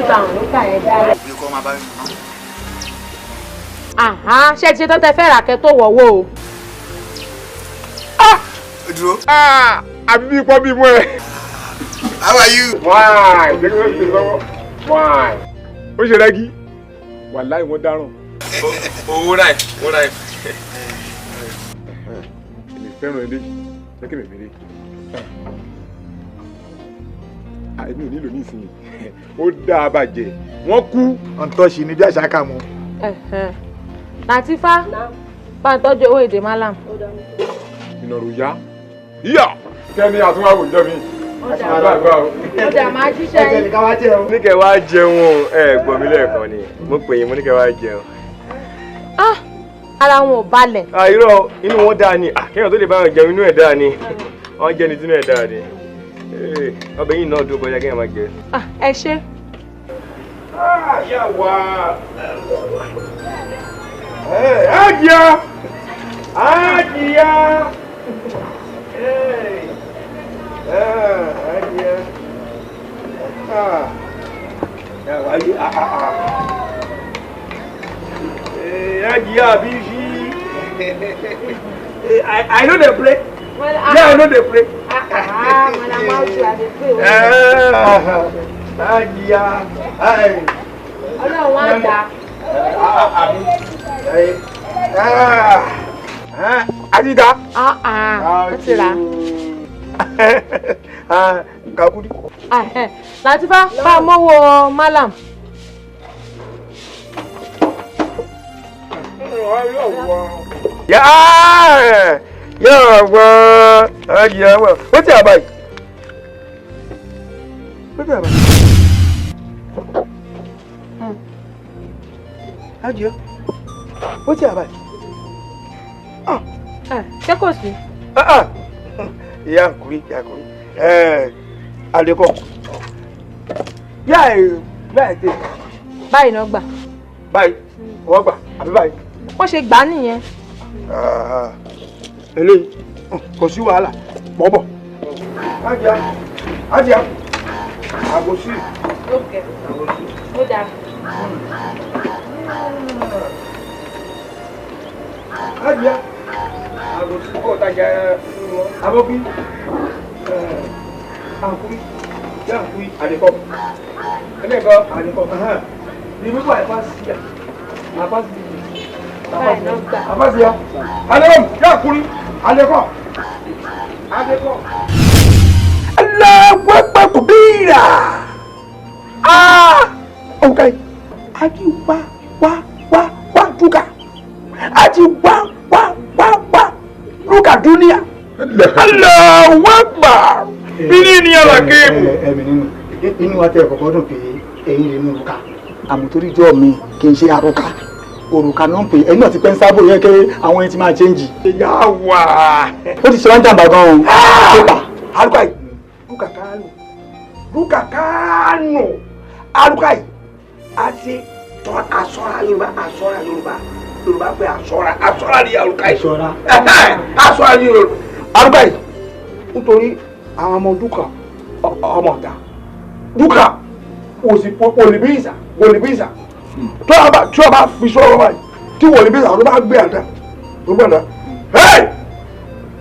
Speaker 12: ló kà ẹ dára.
Speaker 3: mi kọ́ máa bá mi mọ́.
Speaker 12: ṣé ti ṣe tán tẹ fẹ́ rà kẹ́ tó wọ̀wọ́ o.
Speaker 3: dúró.
Speaker 7: àbí bí pọ́ bí mú ẹ.
Speaker 3: How are you?
Speaker 7: Why? Jẹ́ kí wọ́n fi lọ́wọ́. Why? Ó ṣe rẹ́gí. Wàláì wọ́n dáràn.
Speaker 6: Owó ráì, owó ráì.
Speaker 7: Èmi fẹ́ràn ilé. Jẹ́ kí mi fi rí. Èmi ò nílò nísìnyí. Ó dáa bàjẹ́. Wọ́n kú.
Speaker 10: ọ̀ntọ́sí ni bí àṣà kà mọ́.
Speaker 12: Làtífá bá ń tọ́jú owó èdè Malam.
Speaker 7: Ìnàrò yá. Yíyà! Kẹ́ni àtúnwáwò ìjọ mi.
Speaker 12: Ọjà máa jíṣẹ́ yín.
Speaker 6: Ní kẹ́ wá jẹun ẹ gbọ́ mi lẹ́ẹ̀kan ni. Mo pè yín mo ní kẹ́ wá jẹun.
Speaker 12: Ara wọn ò balẹ̀.
Speaker 6: Irọ́ inú wọn dáa ni. Kéèyàn tó lè bá wọn jẹun inú ẹ̀ dáa ni. Wọ́n jẹ́ ni tí inú ẹ̀ dáa ni. Ọbẹ̀ yìí náà dúró kọjá kéèyàn máa jẹ.
Speaker 12: Ẹ ṣé.
Speaker 7: Yà wá. Àjíyá. Àjíyá. I know they play. Yeah, I know they play.
Speaker 12: Ọlọ́run wá dá.
Speaker 7: Adida.
Speaker 12: Ó ti rà.
Speaker 7: Kakudi.
Speaker 12: Làtífá bá a mọ́wọ́ Malam.
Speaker 7: What's your bike? What's your bike? Ajeyem. What's your bike?
Speaker 12: Ṣé kò sí?
Speaker 7: Ìyá kuri. Adeko. Báyìí
Speaker 12: náà gbà.
Speaker 7: Báyìí, wọ́n gbà, àbí báyìí.
Speaker 12: Wọ́n ṣe gbà á nìyẹn.
Speaker 7: Eléyìí, kò sí wàhálà, bọ́bọ̀. Ajeyem, àgòsí.
Speaker 12: Okay. Ó dáa.
Speaker 7: Ajeyem, àgòsí kò tajà abọ́bí. Àkúrí, yá àkúrí, àdìkọ́. Ẹlẹ́kọ̀ọ́ àdìkọ́. Ní wíwá ìfásíyà. Àfásíyà. Àdìkọ́, yá àkúrí, àdìkọ́. Aláwọ̀ pàkó bíra. Okay. Aji wá duka. Aji wá duka dunia. Allahu Akbar. Bini ni alake.
Speaker 10: Ẹ̀mí nínú. Inú wa tẹ kọ́kọ́ dùn pé ẹ̀yin lè nínú ká. Àmùtórí jọ mi kì í ṣe àròkà. Òrùka náà ń pè ẹ̀yin náà ti pẹ́ ń sábò yẹn kí àwọn ẹni ti máa change.
Speaker 7: Ìyá wà.
Speaker 10: Ó ti ṣe wá ń jàǹbá gan-an.
Speaker 7: Àrùkà yìí. Rúkà kánò. Àrùkà yìí. Àti tọ́ aṣọ́ra Yorùbá. Yorùbá pé aṣọ́ra ni àrùkà yìí. Aṣọ́ra ni Yorùbá. Àrùkà yìí. Nítorí àwọn ọmọ dúkà ọmọ ọ̀tá. Dúkà òsì wòlíbíìsà. Tí wọ́n bá fi sọ́rọ̀ báyìí, tí wòlíbíìsà ló bá gbé àdá. Ló gbọ́dọ̀.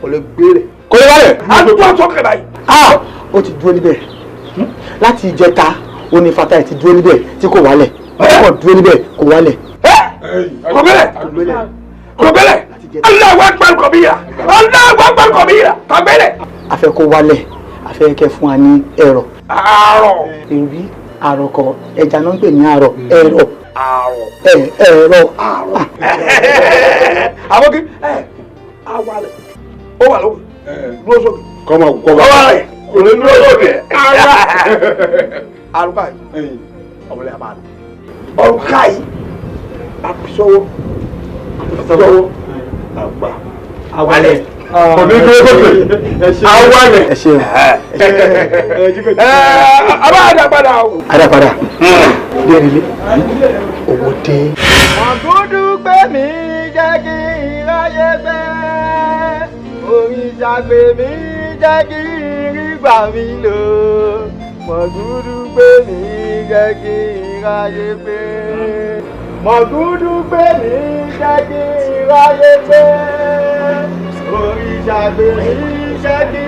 Speaker 7: Kò lè gbé rẹ̀. Kò lè wálẹ̀. Àdúgbò àtọ́kẹ̀ báyìí.
Speaker 10: Ó ti dúró níbẹ̀. Láti ìjẹta ó ní fata ẹ̀ ti dúró níbẹ̀ tí kò wálẹ̀. Ó dúró níbẹ̀ kò wálẹ̀.
Speaker 7: Kò gbẹ́lẹ̀. Allahu Akbar kabira. Kàgbẹ́lẹ̀.
Speaker 10: A fẹ́ kó wálẹ̀. A fẹ́ kẹ́ fún wa ní ẹ̀rọ.
Speaker 7: Àárọ̀.
Speaker 10: Èrí àròkọ ẹja náà ń pè ní àrọ̀ ẹ̀rọ.
Speaker 7: Ẹ̀rọ. Àbọ̀kí. Àwalẹ̀. Ó wà lóko. Lóṣogì. Kọ́mọ. kò lè dúró lóde.
Speaker 9: àrùkà yìí ọmọlẹ́ àbáàlú ọ̀rùkà yìí àbísọ́wọ́ àgbà àwálẹ̀
Speaker 7: kò ní dúró lóde àwálẹ̀.
Speaker 9: ẹ ṣeun
Speaker 7: abáàdàpadà o.
Speaker 9: àdàpadà dèrèlé owó dé.
Speaker 10: Mọ̀gúdú gbé mi jẹ́ kí ìráyé gbé. Òrìṣà gbé mi jẹ́ kí ìrígbà mi lò. Mọ̀gúdú gbé mi jẹ́ kí ìráyé gbé. Mọ̀gúdú gbé mi jẹ́ kí ìráyé gbé. Òrìṣà gbé mi jẹ́ kí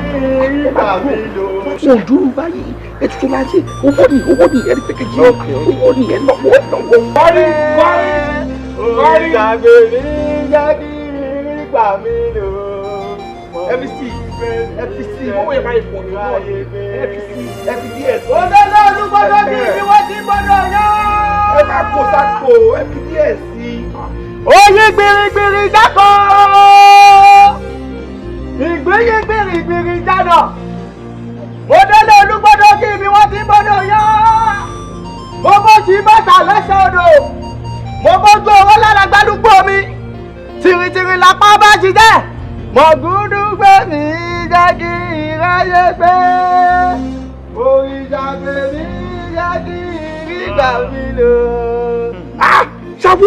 Speaker 10: ìrígbà mi lò.
Speaker 9: ojú báyìí ètùtù máa ṣe owó ni ẹni pé kejì owó ni ẹ lọ́wọ́.
Speaker 10: Òrìṣà gbé mi jẹ́ kí ìrígbà mi lò.
Speaker 9: FPC owó yẹn máa ń pọ̀ nínú ọ̀dọ̀ FPDS.
Speaker 10: Òdòdó olúgbọ́dọ̀ bí ni wọ́n ti gbọ́dọ̀ yá.
Speaker 9: ẹ máa kó sápò FPDS sí.
Speaker 10: Oyè gbèrègbèrè jákọ́. Ìgbéyè gbèrègbèrè jádọ̀. Òdòdó olúgbọ́dọ̀ kí ni wọ́n ti gbọ́dọ̀ yá. Mo bójú bàtà lẹ́sẹ̀ odò. Mo bójú owó lára gbádùgbò mi. Tìrìtìrì làpá bá jí jẹ́. Mọ̀gúdú gbé mi jẹ́ kí ìráyé gbé. Òrìṣà gbé mi jẹ́ kí ìrígbà mi lò.
Speaker 9: ṣàwó.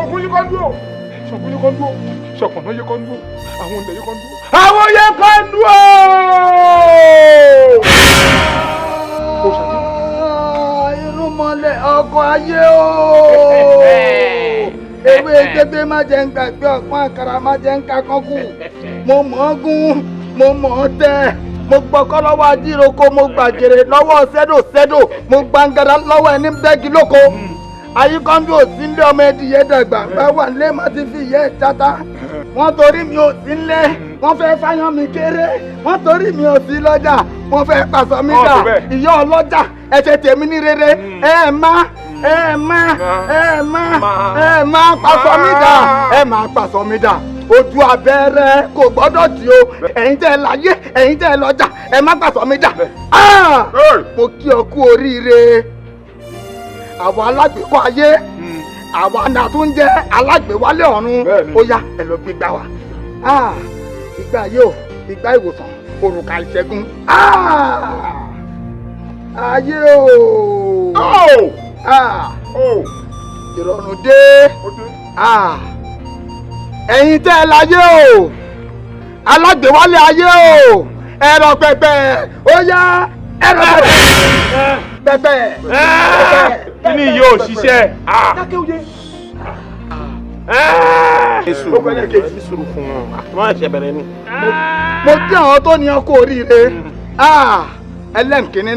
Speaker 7: ogun yìí kan dúró ṣọ̀gbọ́n yìí kan dúró ṣọ̀pọ̀nà yìí kan dúró àwọn ilẹ̀ yìí kan dúró. àwọn yìí kan dúró.
Speaker 10: Irúnmọlẹ̀ ọkọ̀ ayé o. Ewé gbégbé má jẹ́ ń gbàgbé ọ̀pọ̀n àkàrà má jẹ́ ń kakọ́ kù. Mo mọ̀ ọ́ gún, mo mọ̀ ọ́ tẹ́. Mo gbọ́kọ́ lọ́wọ́ adíroko, mo gbàgèrè lọ́wọ́ sẹ́dò. Mo gbàǹgàrà lọ́wọ́ ẹni bẹ́ẹ̀gì lóko. Ayíkọ́ńdú ò sí nílé ọmọ ẹdìyẹ dàgbà. Báwa nílé má ti fi ìyẹ́ ìjata. Wọ́n torí mi ò sí nílé. Wọ́n fẹ́ fáyán mi kéré. Wọ́n torí mi ò sí lọ́jà. Wọ́n fẹ́ pàṣọ mi dà. Ìyá ọlọ́jà ẹ ṣe tèmi ní rere. Ẹ má pàṣọ mi dà. Ẹ má pàṣọ mi dà. Ojú abẹ́rẹ́ kò gbọ́dọ̀ tí o. Ẹ̀yin tẹ́ ẹ láyé, ẹ̀yin tẹ́ ẹ lọ́jà. Ẹ má pàṣọ mi dà. Mo kí ọ kú oríire. Àwọn alágbèékọ́ ayé. Àwọn àna tó ń jẹ́ alágbèéwálé ọ̀run. Ó yá ẹ lọ gbégbá wa. Ìgbà yóò ìgbà ìwòsàn òrùka ìṣẹ́gun. Ayé o. Ìrọ̀rùn dé. Ẹ̀yin tẹ́ ẹ láyé o. Alágbèéwálé ayé o. Ẹ̀rọ pẹ̀pẹ̀. Ó yá ẹ̀rọ pẹ̀pẹ̀.
Speaker 7: kí ni yóò ṣiṣẹ́.
Speaker 9: sùúrù fún wọn wọn ṣe bẹ̀rẹ̀ ni.
Speaker 10: Mo kí àwọn tó ní ọkọ oríire. Ẹlẹ́ǹkíní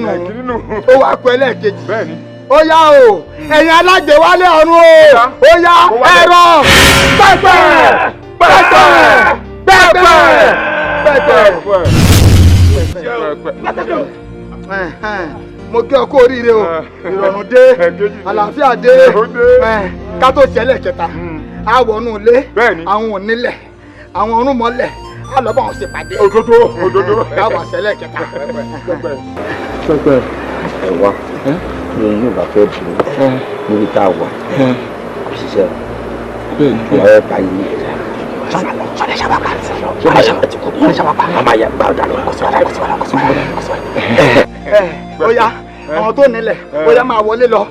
Speaker 10: nù. Ó wá pẹ́ ẹlẹ́ẹ̀kejì. Ó yá o. Ẹ̀yin alágbèéwálé ọ̀run o. Ó yá ẹ̀rọ pẹ̀pẹ̀. Mo kí ọkọ oríire o. Ìrọ̀rùn dé, àlàáfíà dé. Ká tó ṣẹlẹ̀ kẹta. A wọnú ilé, àwọn onílẹ̀, àwọn ọ̀rúnmọlẹ̀, a lọ bá wọn ṣèpàdé.
Speaker 7: Òdodo.
Speaker 10: Ká wà ṣẹlẹ̀ kẹta.
Speaker 9: pẹ́pẹ́ ẹ wá lóyún yóò bá fẹ́ dùn níbi tá a wà ṣiṣẹ́ ọ̀rọ̀ ẹ̀ bá yí sọ̀rọ̀ ṣàbàpà àmà yà gbà ọ̀dà lọ
Speaker 10: Ó yá àwọn tó nílẹ̀, ó yá máa wọlé lọ.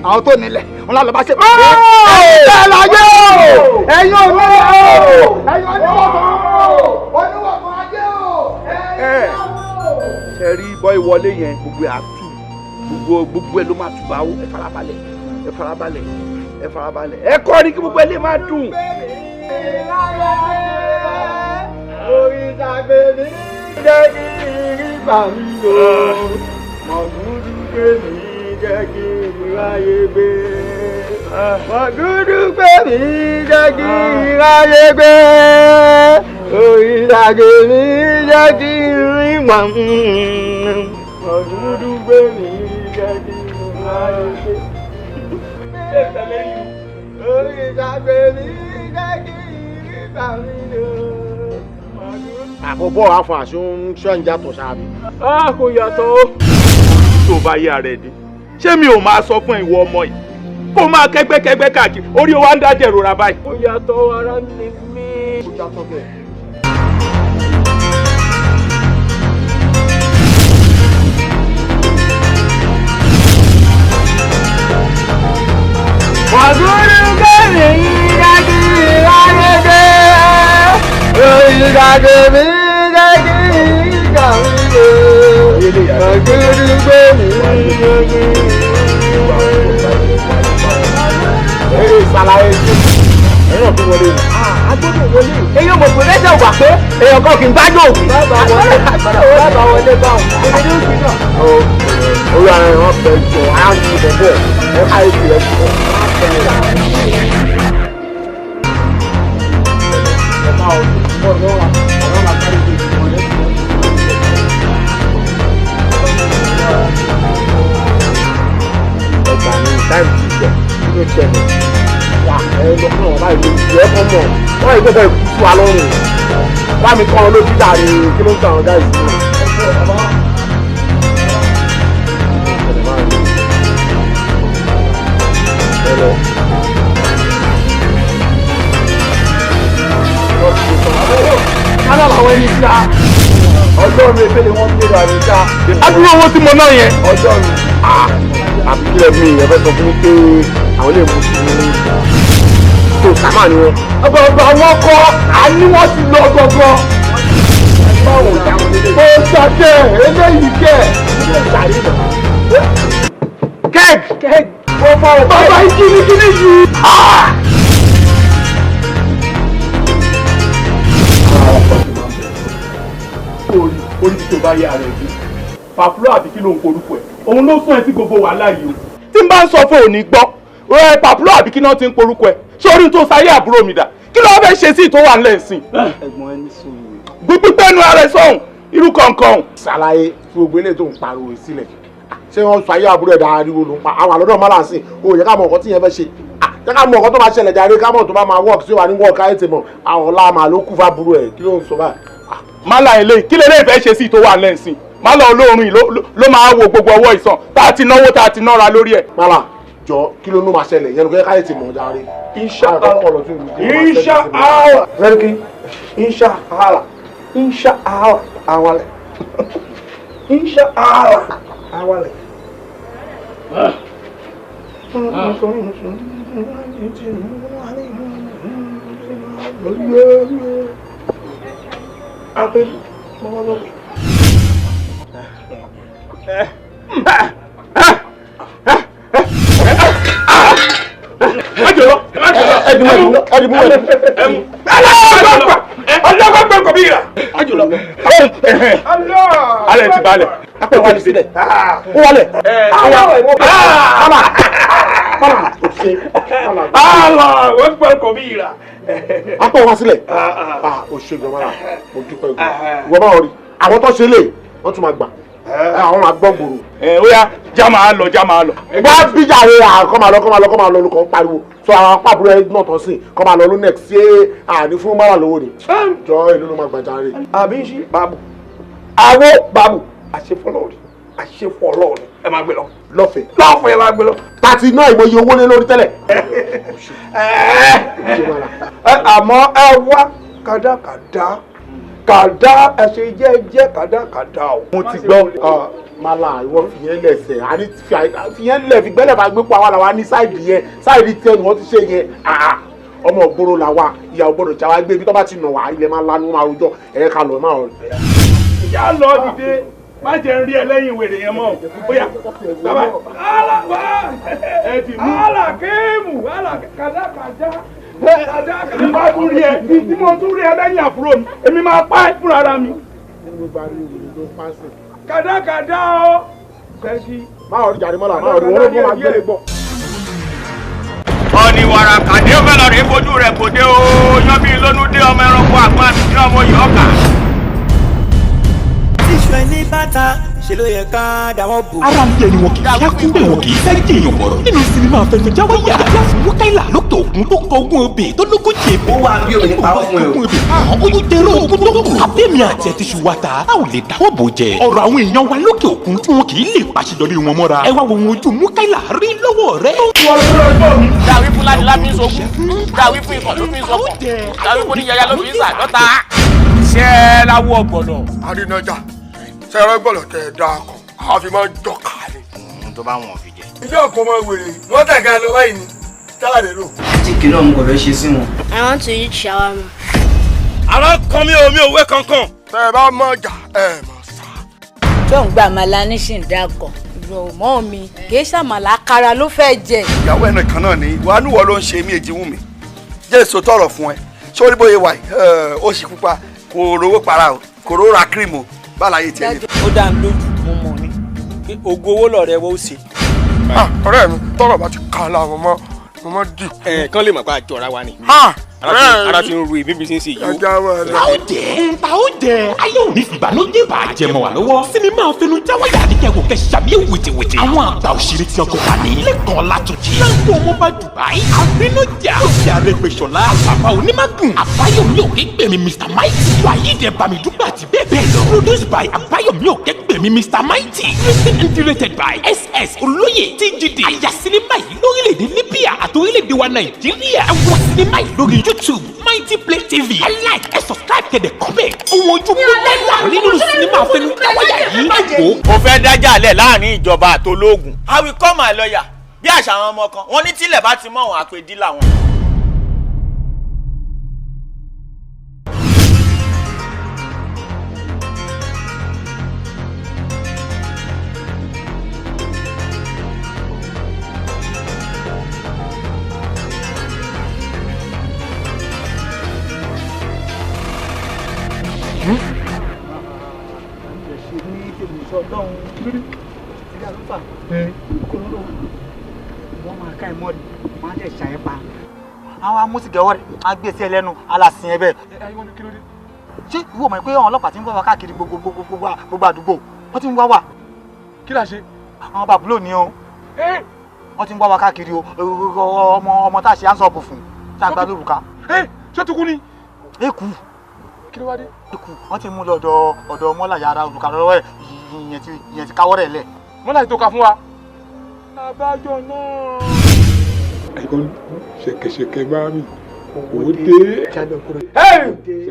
Speaker 10: Àwọn tó nílẹ̀ wọn lálọ́ bá ṣe pé ẹ láyé o. Ẹ̀yin onílẹ̀ o. Ẹ̀yin oníwọ̀sán ayé o.
Speaker 9: ṣe rí bọ́ ìwọlé yẹn gbogbo àtú gbogbo ẹ ló máa tù báwò. Ẹ farabalẹ̀ ẹ kọ́ ni kí gbogbo ẹ lè máa dùn.
Speaker 10: Òrìṣà gbé mi jẹ́ kí ìrígbà mi lò. Mọ̀gúdú gbé mi jẹ́ kí ìráyé gbé. Mọ̀gúdú gbé mi jẹ́ kí ìráyé gbé. Òrìṣà gbé mi jẹ́ kí ìrígbà mi lò. Mọ̀gúdú gbé mi jẹ́ kí ìráyé gbé.
Speaker 9: àkọ́bọ̀ àfọ̀ àṣùn ṣọ́n yàtọ̀ sáàbì.
Speaker 5: a kò yàtọ̀ o. tó bá yé ara ẹ dé ṣé mi ò máa sọ fún ìwọ ọmọ yìí kó máa kẹ́gbẹ́kẹ́gbẹ́ káàkiri orí wa ń dájẹ́ ìrora báyìí. kò yàtọ̀ ara ni mí.
Speaker 9: kò yàtọ̀ bẹ́ẹ̀.
Speaker 6: Wàgúrú gbẹ̀mí dákìrì láyédè. Oyindàgbé mi dákìrì kàwé. Wàgúrú gbẹ̀mí dákìrì.
Speaker 9: Ee ṣàlàyé sí ẹ̀yàn tó wọlé.
Speaker 6: Agbọ́dọ̀ wọlé. Eyín mo pè lẹ́sẹ̀ wà pé èèyàn kan kì í gbájú òkú. Bàbá wọlé báwọn. Èmi ní òkú náà.
Speaker 9: Orí ara ẹ̀ wọ́n fẹ́ jọ àrùn ìbẹ̀bẹ̀ ẹ̀ ká èsì rẹ̀ jù. Ọgbà ní táìmù ti jẹ kí ló ṣẹlẹ̀ wà ẹ lọ́kàn ọ̀la ìlú ìlú ẹ̀kọ́ mọ̀ wọ́n yìí gbọ́dọ̀ ìkú sí wa lọ́rùn wá mi kọ́ ọ lójú dàrí kí ló ń tàn ọ́ gáìsì náà.
Speaker 5: kánà làwọn ẹni tí a ọjọ́ mi ìpele wọn gbé wa ní ká. adúlọ owó tí mo ná yẹn. ọjọ́ mi.
Speaker 9: àbí kílẹ̀ mi ìyẹn fẹ́ sọ fún mi pé àwọn lè mú sí i tó sàmà ni wọn.
Speaker 5: ọgbọ̀gbọ̀ wọn kọ́ àní wọ́n ti lọ gbọ̀gbọ̀. ó ṣàkẹ́ eléyìí kẹ́. kẹ́ẹ̀kì. bàbá ìkíníkíní yìí. orí tí o bá yé ara ẹ̀ bí pàfúlọ́ àti kí ló ń korúkọ ẹ̀ òun ló sún ẹ sí gbogbo wàhálà yìí o. tí n bá ń sọ fún òní gbọ́ pàfúlọ́ àbí kí náà ti ń korúkọ ẹ̀ ṣé orí tó sáyé àbúrò mi dà kí ló fẹ́ ṣe sí ìtọ́wà ńlẹ̀ ńsìn.
Speaker 10: ẹ̀gbọ́n ẹni sùúrù.
Speaker 5: gbígbẹ́nu ara ẹ̀ sọ̀hún irú kọ̀ọ̀kan.
Speaker 9: ṣàlàyé fún gbogbo eléyìí tó ń pariwo sílẹ̀ ṣé wọ́n sọ ayé àbúrò ẹ̀dá ariwo ló ń pa àwọn àlọ́dọ̀ mọ́lá sí o yẹ ká mọ nǹkan tí yẹn fẹ́ ṣe yẹ ká mọ nǹkan tó máa ṣẹlẹ̀ jáde ká mọ̀ tó bá máa wọ́ọ̀kì sí wa ní wọ́ọ̀kì ayé tèmọ̀ àwọn ọ̀la màá ló kú fábúrò ẹ̀ kí ló ń sọ báyìí.
Speaker 5: mala eléyìí kí lélẹ́yìí fẹ́ ṣe sí ìtọ́wà ńlẹ̀ ńsìn mala olóorun yìí ló máa wo gbogbo ọwọ́ ìsàn tá a ti náwó tá a ti nára lórí ẹ̀.
Speaker 9: mala jọ kí ló ń máa ṣẹlẹ̀ yẹn ló kẹ́ káyé tèmọ̀ jáde.
Speaker 5: Inshallah.
Speaker 6: Awale. Inshallah. Awale.
Speaker 5: alẹ ti balẹ̀.
Speaker 9: apẹ wálé sílẹ̀ ó wálẹ̀.
Speaker 5: wọ́n gbọ́ kò bí ìrà.
Speaker 9: apẹ wá sílẹ̀ o ṣe gbọmọlá mo dúpẹ́ gbọmọ rí àwọn tó ṣe lè wọ́n tún máa gbà àwọn máa gbọ́ gbòòrò.
Speaker 5: ó yá já máa lọ.
Speaker 9: wá bíjà rẹ kọ́ máa lọ olùkọ́ pariwo sọ àwọn apábúrò ẹ náà tán sí kọ́ máa lọ ló next ṣé àní fún mọ́ra lówó ni jọ ìlú ló máa gbàjà rẹ.
Speaker 6: àbí ń ṣí bàbù àwọ bàbù àṣefọlọ́ọ̀ni ẹ máa gbé lọ.
Speaker 9: lọ́fẹ̀ẹ́
Speaker 6: ẹ máa gbé lọ.
Speaker 9: tàti náà ìmọ̀ye owó lé lórí tẹ́lẹ̀.
Speaker 6: àmọ́ ẹ wá kàdá ẹsẹ̀ jẹ́ kàdá o.
Speaker 9: mo ti gbọ́ mala ìwọ fìyẹn lẹsẹ̀ àní fìyẹn lẹ̀ fi gbẹ́lẹ̀ bá gbé pọ̀ àwa làwa ní sáìdì yẹn sáìdì tí ẹnu wọn ti ṣe yẹn ọmọ ògbóró la wa ìyàwó gbọ́dọ̀ jà wá gbé ibi tó bá ti nà wá ilẹ̀ máa lanu máa rojọ́ ẹ̀yẹ ká lọ máa rọ.
Speaker 5: ìyá lọ dìde má jẹ́ ń rí ẹ lẹ́yìn ìwèrè yẹn mọ́ bóyá bàbá alàgbà ẹ ti mú. alàkéèmù kàdákàdá tí mo tún rí ẹ lẹ́yìn àbúrò mi èmi máa pa ẹ́ fúnra ara mi. kàdákàdá o.
Speaker 9: máa rí jàre mọ́lá máa rí wọ́n ló máa gbélé gbọ́.
Speaker 3: ọ̀nì wàrà kàdé ó fẹ́ lọ rí fojú rẹ̀ kò dé o yọ́bí lónú dé ọmọ ẹranko àgbọn àti ọmọ yìí ọkà.
Speaker 14: tíṣù ẹni bàtà
Speaker 2: ṣe ló yẹ ká dáwọ́ bò.
Speaker 14: ara ń yẹ ni wọn kì í ṣáàkú bẹ́ẹ̀ wọn kì í fẹ́ jẹ̀yàn bọ̀rọ̀ nínú sinimá fẹ́fẹ́ jáwọ́ yà láti Mukaila lókè òkun tó kọ ogún obì tó lógójì èbè.
Speaker 10: ó wà bí òní parọ́ fún ẹ o.
Speaker 14: ojú tẹ̀rọ ogún tó kù. àbẹ́mi àti ẹ̀ ti ṣù wá ta a ò lè dáwọ́ bò jẹ. ọ̀rọ̀ àwọn èèyàn wa lókè òkun tí wọn kì í lè pàṣẹdọ̀lé wọn mọ́ra. ẹ wá wo ohun ojú Mukaila rí lọ́wọ́ rẹ.
Speaker 3: dàwí fún ládìlá fi ń sọkún dàwí fún ikọ̀ ló fi ń sọkún dàwí fún níyàyà ló fi ń sàdọ́ta. ṣé ẹ láwọ ọgbọ̀nọ̀.
Speaker 9: àrínájà sẹ́rẹ́ gbọ́dọ̀ tẹ̀ ẹ́ dáa kan a fi máa ń jọ kàálẹ̀.
Speaker 3: tó bá wọn fi jẹ.
Speaker 9: ìjọ kò mọ wèrè wọ́n tẹ̀ka lọ báyìí ni táàdé lò.
Speaker 10: chicken náà mo kò fẹ́ ṣe sí wọn.
Speaker 15: I want to eat shawarma.
Speaker 3: àwọn kan mi ò wé kankan.
Speaker 9: tẹ́ ẹ bá mọ̀ jà ẹ mọ̀ sá.
Speaker 11: tó ń gbà màlá ní ṣìǹdàkọ̀.
Speaker 12: mọ́ mi kì í ṣàmàlà kára ló fẹ́ jẹ.
Speaker 16: ìyàwó ẹ̀ nìkan náà ni wàá núwọ̀ ló ń ṣe mí èjì wù mí jẹ́ èso tọrọ fún ẹ sórí bóyá wà ó sì pupa kò rówó para o kò rówó ra cream o bálayé tiẹ̀ ní.
Speaker 2: ó dá mi lójú mo mọ̀ ni pé ògo owó lọ̀rẹ́ wọ́n ó ṣe.
Speaker 9: ọ̀rẹ́ mi tọrọ bá ti kàn láwọn mọ́ dì.
Speaker 5: kán lè mọ̀ pé àjọra wa ni. ara ti ń ru ìbí bí ṣe ń ṣe yìí.
Speaker 14: ta ó jẹ ayé òní fìbànújẹ́ bàjẹ́ mọ́ wa lọ́wọ́ sinimá fẹnu jáwáyà ní kẹwò kẹ sàbí wìtìwìtì àwọn àgbà òṣèré tí ọkọ wà ní lẹ́kàn látòjì láńkó ọmọba Dubai àbínújà òṣì Arẹ́gbẹ́ṣọlá bàbá onímàgùn àbáyọ̀mí òkègbèmí Mr Mighty wàyídẹ bàmídúgbà àti bẹ́ẹ̀ bẹ́ẹ̀ lọ produced by àbáyọ̀mí òkègbèmí Mr Mighty written and directed by SS olóyè TGD àyà sinimá yìí lórílẹ̀‐èdè Libya àti orílẹ̀‐èdè wa Nàìjíríà ẹ̀wọ̀n sinimá yìí lórí YouTube Mighty Play TV ẹ like ẹ subscribe kẹ́dẹ̀ comment ohun ojú Mukaila nínú sinimá fẹnu jáwáyà yìí ẹ̀kọ́.
Speaker 3: mo fẹ́ dájà lẹ̀ láàrin ìjọba àtológun. I will call my lawyer bí àṣà àwọn ọmọ kan wọ́n ní tílẹ̀ bá ti mọ̀ wọ́n àpèdí làwọn.
Speaker 10: àwọn amúsìgẹ̀wọ́ rẹ̀ á gbé sí ẹlẹ́nu alásìn ẹbẹ̀. ṣé ìwọ mọ̀ pé àwọn ọlọ́pàá ti ń wá wa káàkiri gbogbo àdúgbò wọ́n ti ń wá wa.
Speaker 7: kí la ṣe.
Speaker 10: àwọn bàbúlò ni o wọ́n ti ń wá wa káàkiri o ọmọ tá a ṣe ánsọ̀pù fún tá a gbá lórúkà.
Speaker 7: ṣé tukú ni.
Speaker 10: eku.
Speaker 7: kí ló wá dé.
Speaker 10: eku wọ́n ti mú lọ ọ̀dọ̀ mọ́là yàrá òrùka lọ́wọ́ ẹ̀ ìyẹn ti káwọ́ rẹ̀ lẹ̀.
Speaker 7: mọ́là tó ka fún wa. abájọ náà. àìkọ́ni ṣẹ̀kẹ̀ṣẹ̀kẹ̀ bá mi ò dé.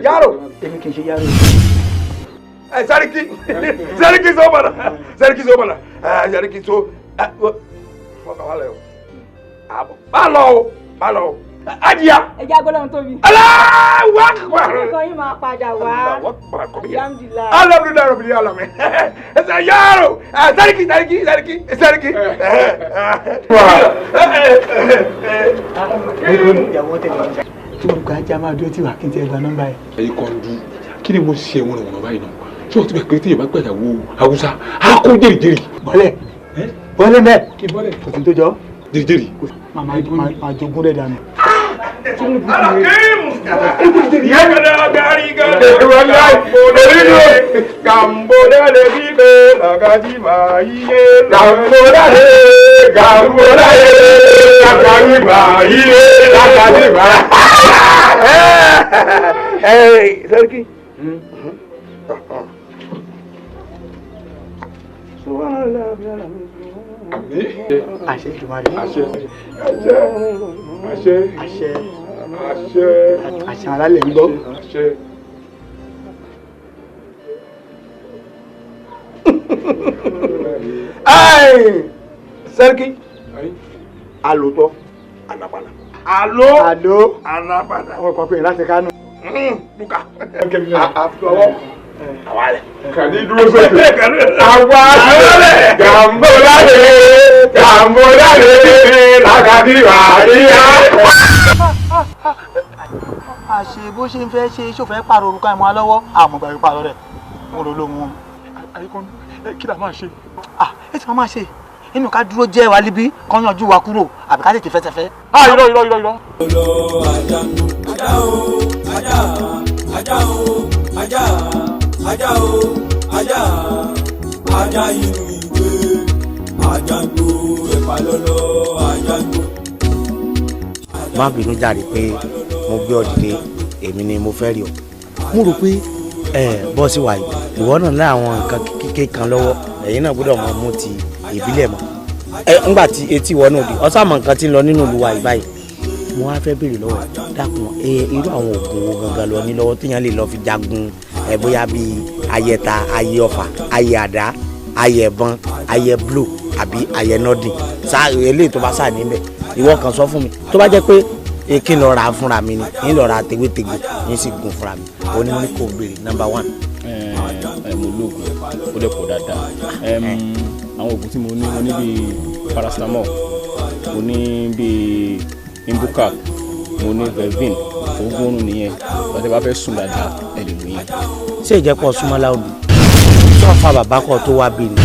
Speaker 9: yàrá
Speaker 10: èmi kì í ṣe yàrá.
Speaker 9: Sarki so mana Sarki so fọkàn wà lẹ́yìn o má lọ o Ajiya.
Speaker 12: ẹ jẹ́ agbọ́dọ̀ tó bí.
Speaker 9: Allahu Akbar.
Speaker 12: ẹ̀kọ́ yín máa padà wá. alhamdulilayi.
Speaker 9: alhamdulilayi rabbil alamin. ẹsẹ̀ yàrá Sarki.
Speaker 10: ìyàwó tẹ̀lé ọjà tí wọn kọ ajá máa dúró tí wàá kí n tẹ gba nọ́mbà yẹn.
Speaker 7: ẹyin kan dún kí ni mo ṣe wọn wọn báyìí náà tí wọn ti bẹ pé tí yorùbá gbàyàwó haúsá á kó jèrìjèrì.
Speaker 10: bọ́lẹ̀ mẹ́ kí bọ́lẹ̀ kò sí tó jọ.
Speaker 7: jèrìjèrì.
Speaker 10: máa jogún rẹ̀ dànù.
Speaker 9: Sarki.
Speaker 10: Àṣẹ ìdùmarè.
Speaker 7: Àṣẹ
Speaker 10: alálẹ̀ ń gbọ́.
Speaker 9: Sarki. Alótọ́ anapana. Alo anapana.
Speaker 10: Àwọn kan pè é láti Kánò.
Speaker 9: Luka.
Speaker 10: Àfọwọ́.
Speaker 9: Àwálẹ̀.
Speaker 7: Kàdí dúró sókè. Àwálẹ̀. Gàmbólálẹ̀ làkàdí wàdíyà.
Speaker 10: Àṣe bó ṣe ń fẹ́ ṣe ṣòfẹ́ pààrọ̀ orúkọ ìmọ̀ alọ́wọ́ àmọ̀gbà yóò pààrọ̀ rẹ̀ mo rò lóhun wọn.
Speaker 7: Àyíkọ́ni kí la máa ṣe.
Speaker 10: Ẹ ti máa ṣe inú ká dúró jẹ́ wa líbí kán yanjú wa kúrò àbí ká tètè fẹsẹ̀fẹ́.
Speaker 7: Irọ́.
Speaker 2: Ajá o. ajá inú ìgbé àjàgbó ẹ̀fà lọ́lọ́ àjàgbó.
Speaker 10: má bínú jàre pé mo gbé ọ dìde èmi ni mo fẹ́ rí ọ mo rò pé bọ́ọ̀sì wà yìí ìwọ náà ní àwọn nǹkan kékeré kan lọ́wọ́ ẹ̀yin náà gbọ́dọ̀ máa mú ti ìbílẹ̀ mọ́ ńgbà tí etí ìwọ náà di ọ̀sàmọ̀ nǹkan tí ń lọ nínú ìlú wa yìí báyìí mo wá fẹ́ béèrè lọ́wọ́ dákun irú àwọn oògùn wo gangan lọ ní lọ́wọ́ téèyàn lè lọ fi jagun bóyá bíi ayẹta ayẹ ọfà ayẹ àdá ayẹ ẹ̀bọn ayẹ blue àbí ayẹ nọ́dìn sáà eléyìí tó bá sáà níbẹ̀ ìwọ kan sọ fún mi tó bá jẹ́ pé kí n lọ ra fúnra mi ni kí n lọ ra tewétegbò ní sì gun fúnra mi ó ní kò béèrè number 1.
Speaker 6: mo lóògùn ó dẹ̀ pọ̀ dáadáa àwọn oògùn tí mo ní bíi paracetamol mo ní bíi imbucap mo ní velvin oògùn oorun nìyẹn bàtẹ bá fẹ́ sùn dáadáa ẹ lè lóyún.
Speaker 10: ṣé ìjẹ́pọ̀ súnmọ́ láòdù sọ́ọ̀fà bàbá kan tó wá bí ni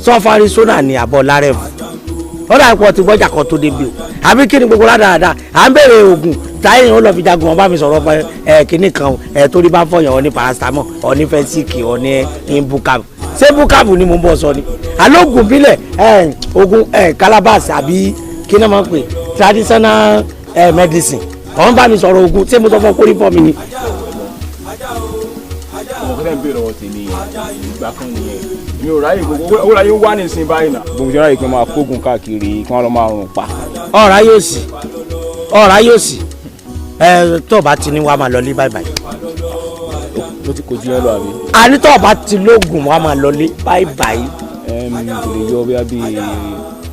Speaker 10: sọ́ọ̀fà arizona ni àbọ̀ lárẹ́fù ó dà pọ̀ tí gbọ́jà kan tó débi o àbí kí ni gbogbo ládàáda à ń béèrè oògùn táyé ó lọ fi jagun wọn bá mi sọ̀rọ̀ pé kínní kan torí bá fọyàn ọ ní paracetamol ọ ní fẹsíkì ọ ní imbucap ṣé bukabu ni mo ń bọ̀ sọ ni alóògùn bílẹ̀ oògùn calabash àbí kí ni wọ́n pè traditional medicine ọ̀hún bá mi sọ̀rọ̀ oògùn ṣé mo sọ fún kórìí fọ́ mi ni.
Speaker 6: ọmọ kẹlẹ ń béèrè ọwọ́ tèmi ìgbà kan nìyẹn mi ò ráyè gbogbo owó ráyè wá ní ìsìn báyìí náà gbogbo ìjọba yìí pé máa kógun káàkiri kí wọ́n lọ máa rùn pa.
Speaker 10: ọ̀rá yóò sì tó o bá ti ní wàá máa lọ lé báyìí báyìí.
Speaker 6: ó ti kojú ẹ lọ àbí.
Speaker 10: àní tó o bá ti lóògùn wàá máa lọ lé báyìí báyìí.
Speaker 6: kò lè yọ bíi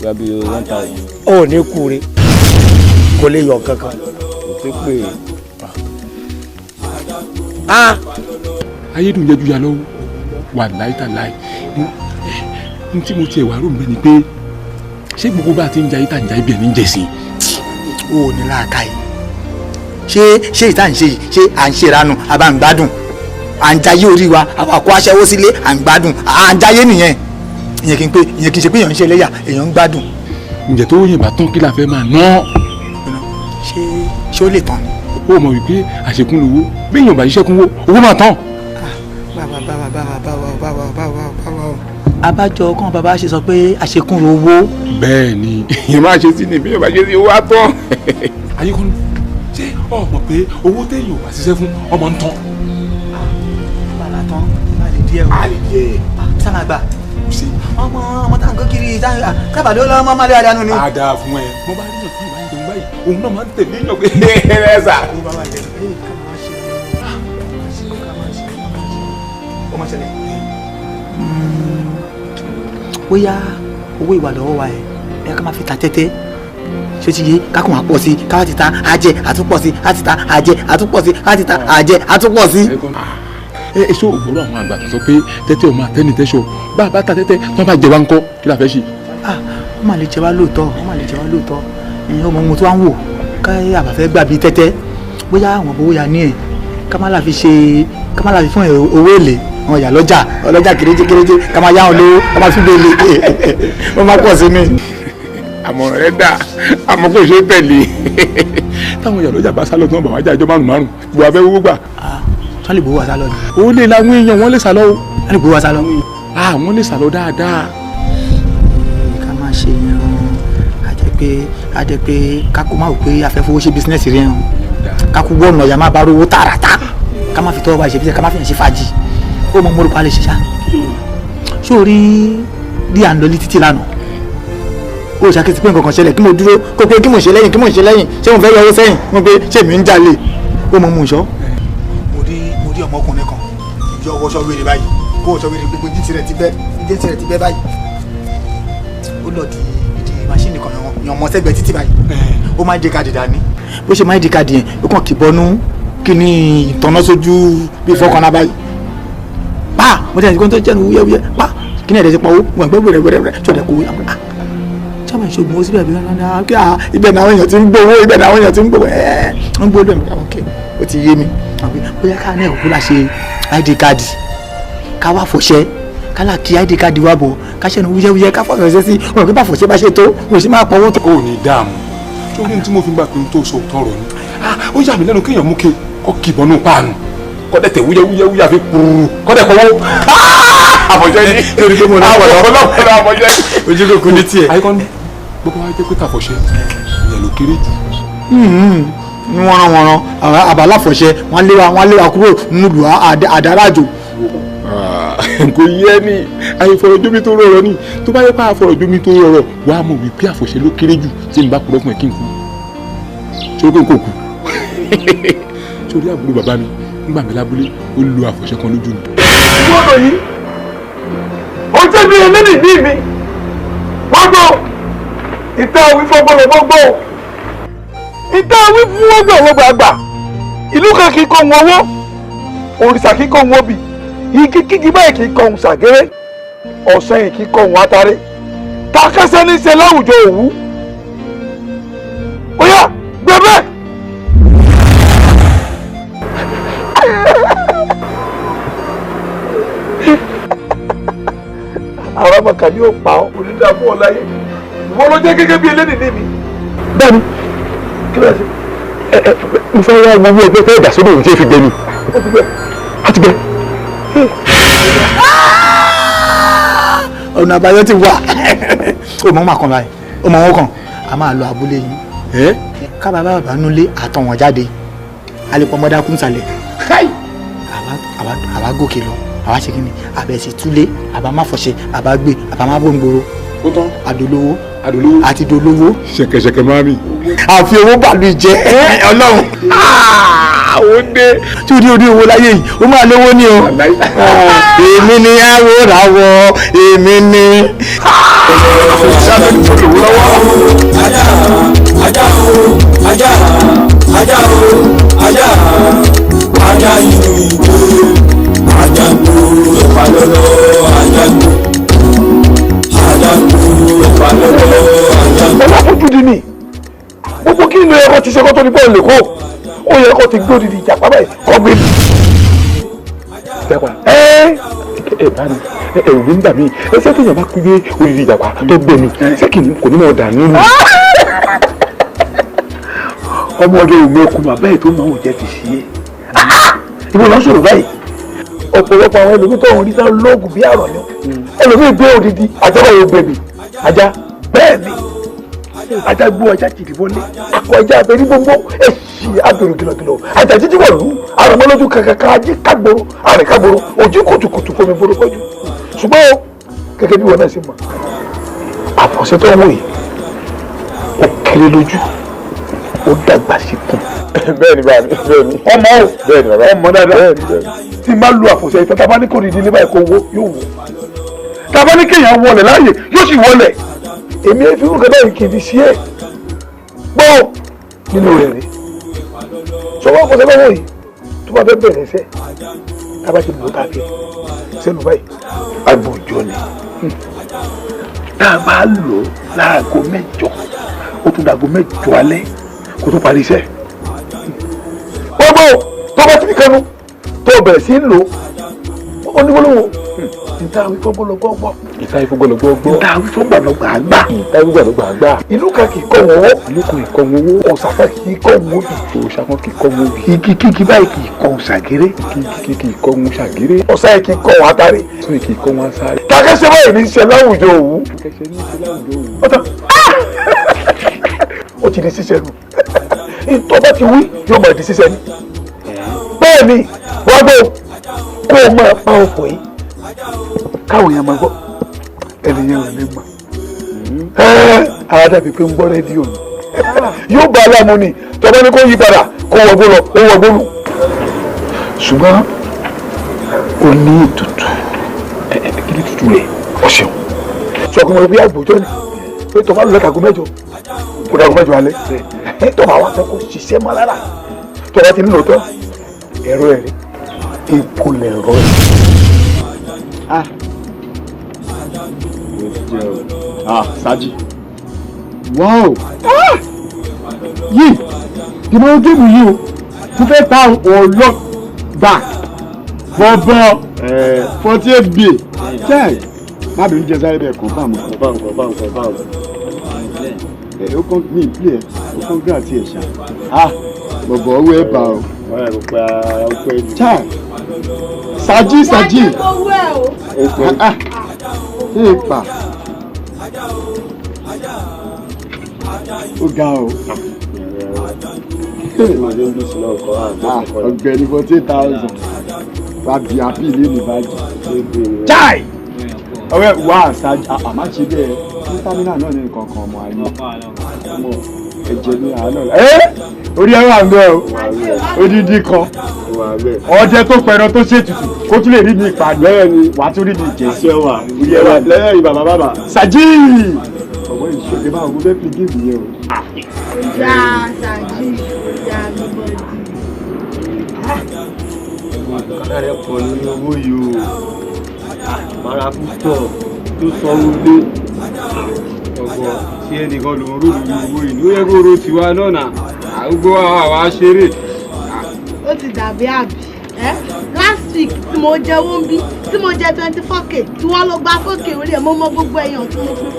Speaker 6: 1000.
Speaker 10: o ò ní kúre kò lè yọ kankan.
Speaker 6: kò tó pè
Speaker 10: é.
Speaker 7: ayédùn yẹjú ya lọ́wọ́ wà láìta láì n tí mo tiẹ̀ wá rò mí ni pé ṣé gbogbo bá a ti ń jayé tá à ń jayé bí ẹni ń jẹ̀sìn.
Speaker 10: o ò ní láàka yìí ṣé ìta ń ṣe yìí ṣé à ń ṣe ìranu àbá ń gbádùn à ń jayé orí wa àwa kó aṣẹ́wó sílé à ń gbádùn à ń jayé nìyẹn ìyẹn kì í ṣe pé èèyàn ń ṣe ẹlẹ́yà èèyàn ń gbádùn.
Speaker 7: ǹjẹ́ tó yìnbọn tán kí la fẹ́ máa ná.
Speaker 10: ṣé ó lè tán ni.
Speaker 7: ó mọ̀ wípé àṣekún lówó bí èèyàn bá ṣiṣẹ́ kún owó máa tán.
Speaker 10: abájọ kan bàbá ṣe sọ pé àṣekún owó.
Speaker 7: bẹ́ẹ̀ ni èèyàn máa ṣe sí ni bí èèyàn bá ṣe sí owó á tán. ayékọ́nù ṣé o mọ̀ pé owó téèyàn ò bá ṣiṣẹ́ fún ọmọ ń tán.
Speaker 10: bàbá tán bá lè díẹ̀ o.
Speaker 7: a lè díẹ̀.
Speaker 10: sáà gbà ọmọ táwọn kan kiri kábàdé ó lọ ọmọ máa lé adánù ni.
Speaker 7: a dáa fún ẹ mo bá rí yàn kí ìwà ń jẹun báyìí òun náà máa ń tẹ̀lé yàn pé ẹ sà.
Speaker 10: bóyá owó ìwà lọ́wọ́ wa ẹ̀ ká máa fi ta tẹ́tẹ́ ṣé ti yé ká kún wá pọ̀ sí ká ti ta àjẹ àtúpọ̀ sí ká ti ta àjẹ àtúpọ̀ sí ká ti ta àjẹ àtúpọ̀ sí.
Speaker 7: èso ògbóró àwọn àgbà tó sọ pé tẹ́tẹ́ ọmọ àtẹ́ni tẹ́sọ̀ bá a bá ta tẹ́tẹ́ tí wọ́n bá jẹ wá ń kọ́ kí la fẹ́ ṣe.
Speaker 10: wọ́n máa lè jẹ wá lóòótọ́ ìyẹn ọmọ ohun tó wá ń wò ká àbàfẹ́ gbà bíi tẹ́tẹ́ bóyá àwọn owó ya ní ẹ̀ ká má la fi fún owó èlé àwọn ìyá ọlọ́jà kéréje ká máa yá wọn lówó ká máa fi bèèlè wọ́n máa pọ̀ sí mi.
Speaker 7: àmọ̀ràn rẹ dà àmọ́ kò ṣe é tẹ̀lé táwọn ìyá ọlọ́jà bá sálọ tí wọ́n bá wá jà ìjọ márùn gbogbo abẹ́ gbogbo gbà.
Speaker 10: wọ́n lè gbowó wa sálọ ni.
Speaker 7: ó lè làwọn èèyàn wọ́n lè sálọ o.
Speaker 10: wọ́n lè gbowó wa sálọ.
Speaker 7: wọ́n lè sálọ dáadáa.
Speaker 10: ká máa ṣe yẹn a jẹ́ pé kákó máa wò pé a fẹ́ fowó ṣe bísínẹ́sì rẹ̀ hàn kákó wọ́ọ̀nù ọ̀yà máa bá rówó tààràtà ká má fi tọ́wọ́ bá ṣe bí ká má fi hàn ṣe fàájì ó mọ mọ́rùkọ́ alẹ́ ṣiṣá sórí bí à ń lọ títí lánàá ó ṣàkíyèsí pé nǹkan kan ṣẹlẹ̀ kí mo dúró kó pé kí mo ṣe lẹ́yìn ṣé mo fẹ́ yọ owó sẹ́yìn mo pé ṣé mi ń jalè ó mọ mú ìṣọ́. mo rí ọmọkùnrin kan ìjọ wọṣọ wèrè báyìí kó wọṣọ wèrè gbogbo jíǹsì rẹ̀ ti bẹ́ báyìí ó lọ di máṣíìnì kan yan ọmọ sẹ́gbẹ̀ẹ́ títí báyìí ó máa ń di káàdì dání bó ṣe máa ń di káàdì yẹn ó kàn kì bọ́nú kí ni ìtọ́nà sójú bí fọ́kànlá báyìí pa mo tẹ̀sí kó tó jẹ́nu wúyẹ́wúyẹ́ pa kí ni ẹ̀dẹ̀ ti pa owó wọn gbẹ́ wẹ̀rẹ̀ tí ọ̀dẹ̀ kó wúyẹ́ sábà ìṣògùn ó síbẹ̀ bí ibẹ̀ náà èèyàn ti ń gbowó ń gbowó lóyún ok ó ti yé mi bóyá ká ní ẹ̀kọ́ la ṣe id card ká wá fọṣẹ́ ká là kí id card wá bọ̀ ká ṣẹ́nu wúyẹ́wúyẹ́ ká fọṣẹ́ sí wọn kí bá fọṣẹ́ bá ṣe tó wọn sì máa pọ̀ owó tó.
Speaker 7: ó ní dáàmú sórí tí mo fi gbà pé n tó sọ tọrọ ni ó yà mí lẹ́nu kéèyàn mú kí ọ kìbọnú páànù kọ́dẹ̀ tẹ̀ wúyẹ́wúyẹ́ fi kúrú kọ́dẹ̀ kọ́wọ́ àfọ̀jẹ́ ni
Speaker 15: torí pé mo lọ
Speaker 7: ọ̀pọ̀lọpọ̀ àfọ̀jẹ́ ni.
Speaker 15: ojú kò kú ní tiẹ̀.
Speaker 7: àyíkọ́ni gbogbo wa jẹ́ pé tàfọ̀ṣẹ́ ìyẹn ló kéré jù.
Speaker 10: ní wọ́nranwọ̀nran àbálàfọ̀ṣẹ́ wọ́n lé wa kúrò nílùú àdárájò.
Speaker 7: kò yẹ ni àìfọ̀rọ̀jómi tó rọrọ̀ ni tó bá yẹ pé àfọ̀rọ̀jómi tó rọrọ̀ wàá mọ̀ wípé àfọ̀ṣẹ́ ló kéré jù tí n bá kúrọ́ fún ẹ kí n kú ṣé kò kú sórí àbúrò bàbá mi nígbà mi lábúlé ó lo àfọ̀ṣẹ́ kan lójú mi.
Speaker 9: gbọ́dọ̀ yìí ó jẹ́ bí ẹlẹ́nì bí mi wọ́n gbọ́ ìta òwì fọ́gbọ́lọ̀ gbọ́gbọ́ ìta òwì fún wọ́gbàgbà ìlú kan kì í kọ́ wọn owó òrìṣà kì í kọ́ wọn obì igi kígi báyìí kì í kọ́ wọn ṣàgẹ́rẹ́ ọ̀sán yìí kì í kọ́ wọn atare takẹ́sẹ́ ní í ṣe láwùjọ òwú ó yá gbẹ̀bẹ̀. àwọn ọmọkà ni ó pa ọ onídàá fún ọ láyé ìwọ ló jẹ gẹ́gẹ́ bí eléyìí ní mi. bẹ́ẹ̀ni kí ló ṣe mo fẹ́ wá ọmọ mi ẹgbẹ́ fẹ́ dà sódò òun tí ì fi gbẹ ni. ó ti gbẹ.
Speaker 10: ọ̀nà àbáyọ ti wà ó mọ̀ máa kàn báyìí ó mọ̀ wọ́n kàn á máa lọ abúlé yín ká bàbá bàbá nulẹ̀ àtọ̀wọ̀n jáde alẹ́pọ̀ mọ́dá kún sàlẹ̀ àwa gòkè lọ àwa ṣe kíni àbẹ̀sì túlé àbá má fọṣẹ àbá gbé àbá má bòǹgbòrò àdolówó àti dolówó.
Speaker 7: ṣẹ̀kẹ̀ṣẹ̀kẹ̀ máa mi.
Speaker 10: àfi owó bàlú jẹ Ọlọ́run ó dé tí o ní orí owó láyé yìí ó máa lówó ní o èmi ni àwòrán èmi ni.
Speaker 2: ajá inú ìgbé ajangu ìpalọ́lọ́ ajangu ìpalọ́lọ́ ajangu.
Speaker 9: ọlọ́fojú di ni gbogbo kí ló yẹ kó ti ṣe kó tó ní bọ́ọ̀lù lè kó ó yẹ kó ti gbé odidi ìjàpá báyìí kọ́ gbé mi. báyìí ẹ̀rù mi ń gbà mí ẹsẹ̀ tó yàn bá gbé odidi ìjàpá tó gbé mi ṣé kò ní mọ̀ ọ̀dà nínú. ọmọ ọdún ìwé ọkùnrin bàbá ẹ̀ tó máa ń jẹ́ ti ṣe é ìwọ lọ sọ̀rọ̀ báyìí ọ̀pọ̀lọpọ̀ àwọn ẹlòmíì tó ń rí sáà lóògùn bí àrọ̀ ni ẹlòmíì gbé odidi ajá báyìí ó gbẹ̀mí ajá bẹ́ẹ̀ ni ajá gbó ajá jìdí wọlé akọ ajá abẹ ní gbogbo èsì abẹrù kìlọ̀kìlọ̀ ajá jíjí wọ̀lú àrùnmọ́lójú kankan ajé kágboro àrìn kágboro ojú kùtùkùtù fomi forúkọjú ṣùgbọ́n gẹ́gẹ́ bí wọn náà ṣe mọ̀ àfọ̀ṣẹ́ tó ń wò yìí ó kéré lójú ó dàgbà sí kùn. bẹ́ẹ̀ni báyìí bẹ́ẹ̀ni ọmọ o bẹ́ẹ̀ni bàbá ọmọ dáadáa tí n bá lu àfọ̀ṣẹ́ ìfẹ́ tá a bá ní kò ní ìdílé báyìí kó wó yóò wó tá a bá ní kéèyàn wọlé láàyè yóò sì wọlé èmi ẹ fi rúkẹ báyìí kìdí sí ẹ gbọ́ nínú rẹ̀ rí sọwọ́ àfọ̀ṣẹ́ lọ́wọ́ yìí tó bá fẹ́ bẹ̀rẹ̀ iṣẹ́ tá a bá ti lò ó tá a fi sẹ́nu báyìí agbo ìjọ ni tá a bá lò ó láago mẹ́jọ ó tún dàgó mẹ́jọ alẹ́ kó tó parí iṣẹ́ gbogbo tó bá ti fi kẹnu tó bẹ̀rẹ̀ sí lò ó ní gbólóhùn ìtàwí fọgbọlọgbọ gbọ ìtàwí fọgbọlọgbọ gbọ ìtàwí fọgbọlọgbọ àgbà ìtàwí fọgbọlọgbọ àgbà ìlú kan kì í kọ́ wọn owó ìlú kan kì í kọ́ wọn owó ọ̀sà kan kì í kọ́ wọn obì òòṣà kan kì í kọ́ wọn obì igi kíkí báyìí kì í kọ́ wọn ṣàgéré igi kì í kọ́ wọn ṣàgéré ọ̀sà yìí kì í kọ́ wọn atare ọ̀sà yìí kì í kọ́ wọn asáré. kàkẹ́sẹ́ báyìí ní í ṣe láwùjọ òwú ó ti di ṣíṣe nù ìtọ́ba ti wí yóò máa di ṣíṣe ní. bẹ́ẹ̀ ni wọ́n gbọ́ kó o máa pa ọkọ̀ yìí káwọn èèyàn máa gbọ́ ẹnìyẹn ò ní mọ̀ ara dàbí pé ń gbọ́ rédíò ni yóò bá aláàmú ni tọ́ba ní kó yí padà kó wọgbó lọ ó wọgbó lù ṣùgbọ́n ó ní ètùtù kí ni ètùtù rẹ̀ ọ̀ṣẹ̀ sọkùnrin bí àgbòjọ́ ni pé tọ́ba lọ lẹ́kàgó mẹ́jọ kó dàgó mẹ́jọ alẹ́ tọ́ba wa fẹ́ kó ṣiṣẹ́ mọ́ lára tọ́ba ti nílò tán ẹ̀rọ ẹ̀rí epo lẹ̀rọ ẹ̀.
Speaker 15: Saji. Wow. Yìí, ìmọ̀ géèmù yìí o, mo fẹ́ ta ọlọ́ back bọ̀bọ̀ 48B. Jẹ́ má bẹ̀rù jẹ sáré bẹ́ẹ̀ kọ́ báàmù. Ó kàn ní ìpìlẹ̀ ó kàn gbé àti ẹ̀ṣà. Bọ̀bọ̀ owó ẹ̀ bá o. Chai, Saji. Epa. Ó ga o. Ọ̀gbẹ́ni 40,000. Wà bí happy ilé ní bájì. Chai! Ọ̀rẹ́ wà Saji àmà ṣe bẹ́ẹ̀ ní támínà náà ní nǹkan kan ọmọ ayé. Ọmọ ẹ̀jẹ̀ ní àánú. Orí ẹ̀rọ àgbẹ̀ o. Odidi kan. Ọjẹ́ tó pẹ̀rọ tó ṣètùtù kó tún lè rí mi ìpàdé ẹ̀ ni wàá tún rí mi ìjẹsẹ̀ wà. Orí ẹ̀rọ lẹ́yìn bàbá. Saji! Ọ̀wọ́ ìṣòro máa wọlé fi géèmù yẹn o.
Speaker 11: Ìyá Saji, ìyá gbọ́dọ̀.
Speaker 15: Kọ́lá rẹ̀ pọ̀ nínú owó yìí o. Mara púpọ̀ tó sọ wọlé. Ọ̀gbọ́n tí ẹnìkan ló ń rò nínú owó yìí ló yẹ kó ro tiwa náà nà. Àrùgbó àwa ṣeré.
Speaker 11: Ó ti dàbí àbí. Last week tí mo jẹ owó ń bí tí mo jẹ 24k tí wọ́n lọ gba 4k orí ẹ̀ mo mọ gbogbo èèyàn tí mo fún.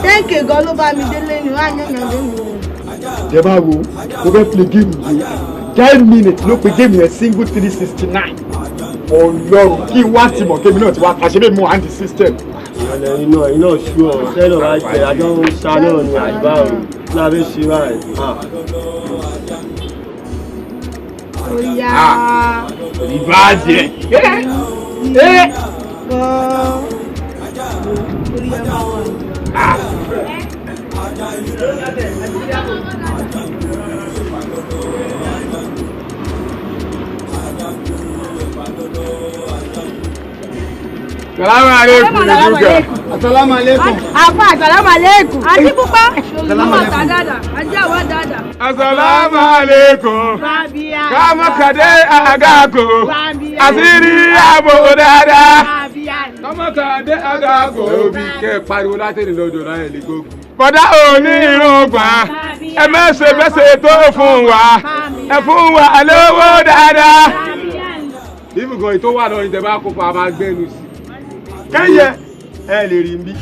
Speaker 11: 10k gan ló bá mi délé ni wọ́n á yàn yàn lónìí o.
Speaker 15: Jẹ́ bá wo, mo fẹ́ play game yìí. 10 minutes ló pe game yẹn single 369. Ọlọ́run kí wá ti mọ̀ kémi náà ti wá kàṣẹ́ bẹ́ẹ̀ mú hand system.
Speaker 17: Ìrọ̀lẹ́ iná ṣú ọ̀ sẹ́lọ̀ bá jẹ àjọ ń sá náà ní àgbà ò lábẹ́ ṣe báyìí.
Speaker 11: Oya.
Speaker 15: Ìbàjẹ́. Salamu alaikum. Assalamu alaikum.
Speaker 11: Afa, assalamu alaikum. Àti pupa. Assalamu alaikum. Àti àwa dada.
Speaker 7: Assalamu alaikum. Kama kade agako. Asiri abo dada. Kama kade agako. Obi ke pariwo láti ní lọ́dọ̀ láyé lè gbógun. Bọ̀dá òní irungba. Ẹ mẹ́sẹ̀ tó fún wa. Ẹ fún wa lówó dáadáa. Ibùgàn ètò wà lọ́yìn tẹ bá kópa máa gbẹ́nu sí. Kẹ́yẹ ẹ lè rí bí.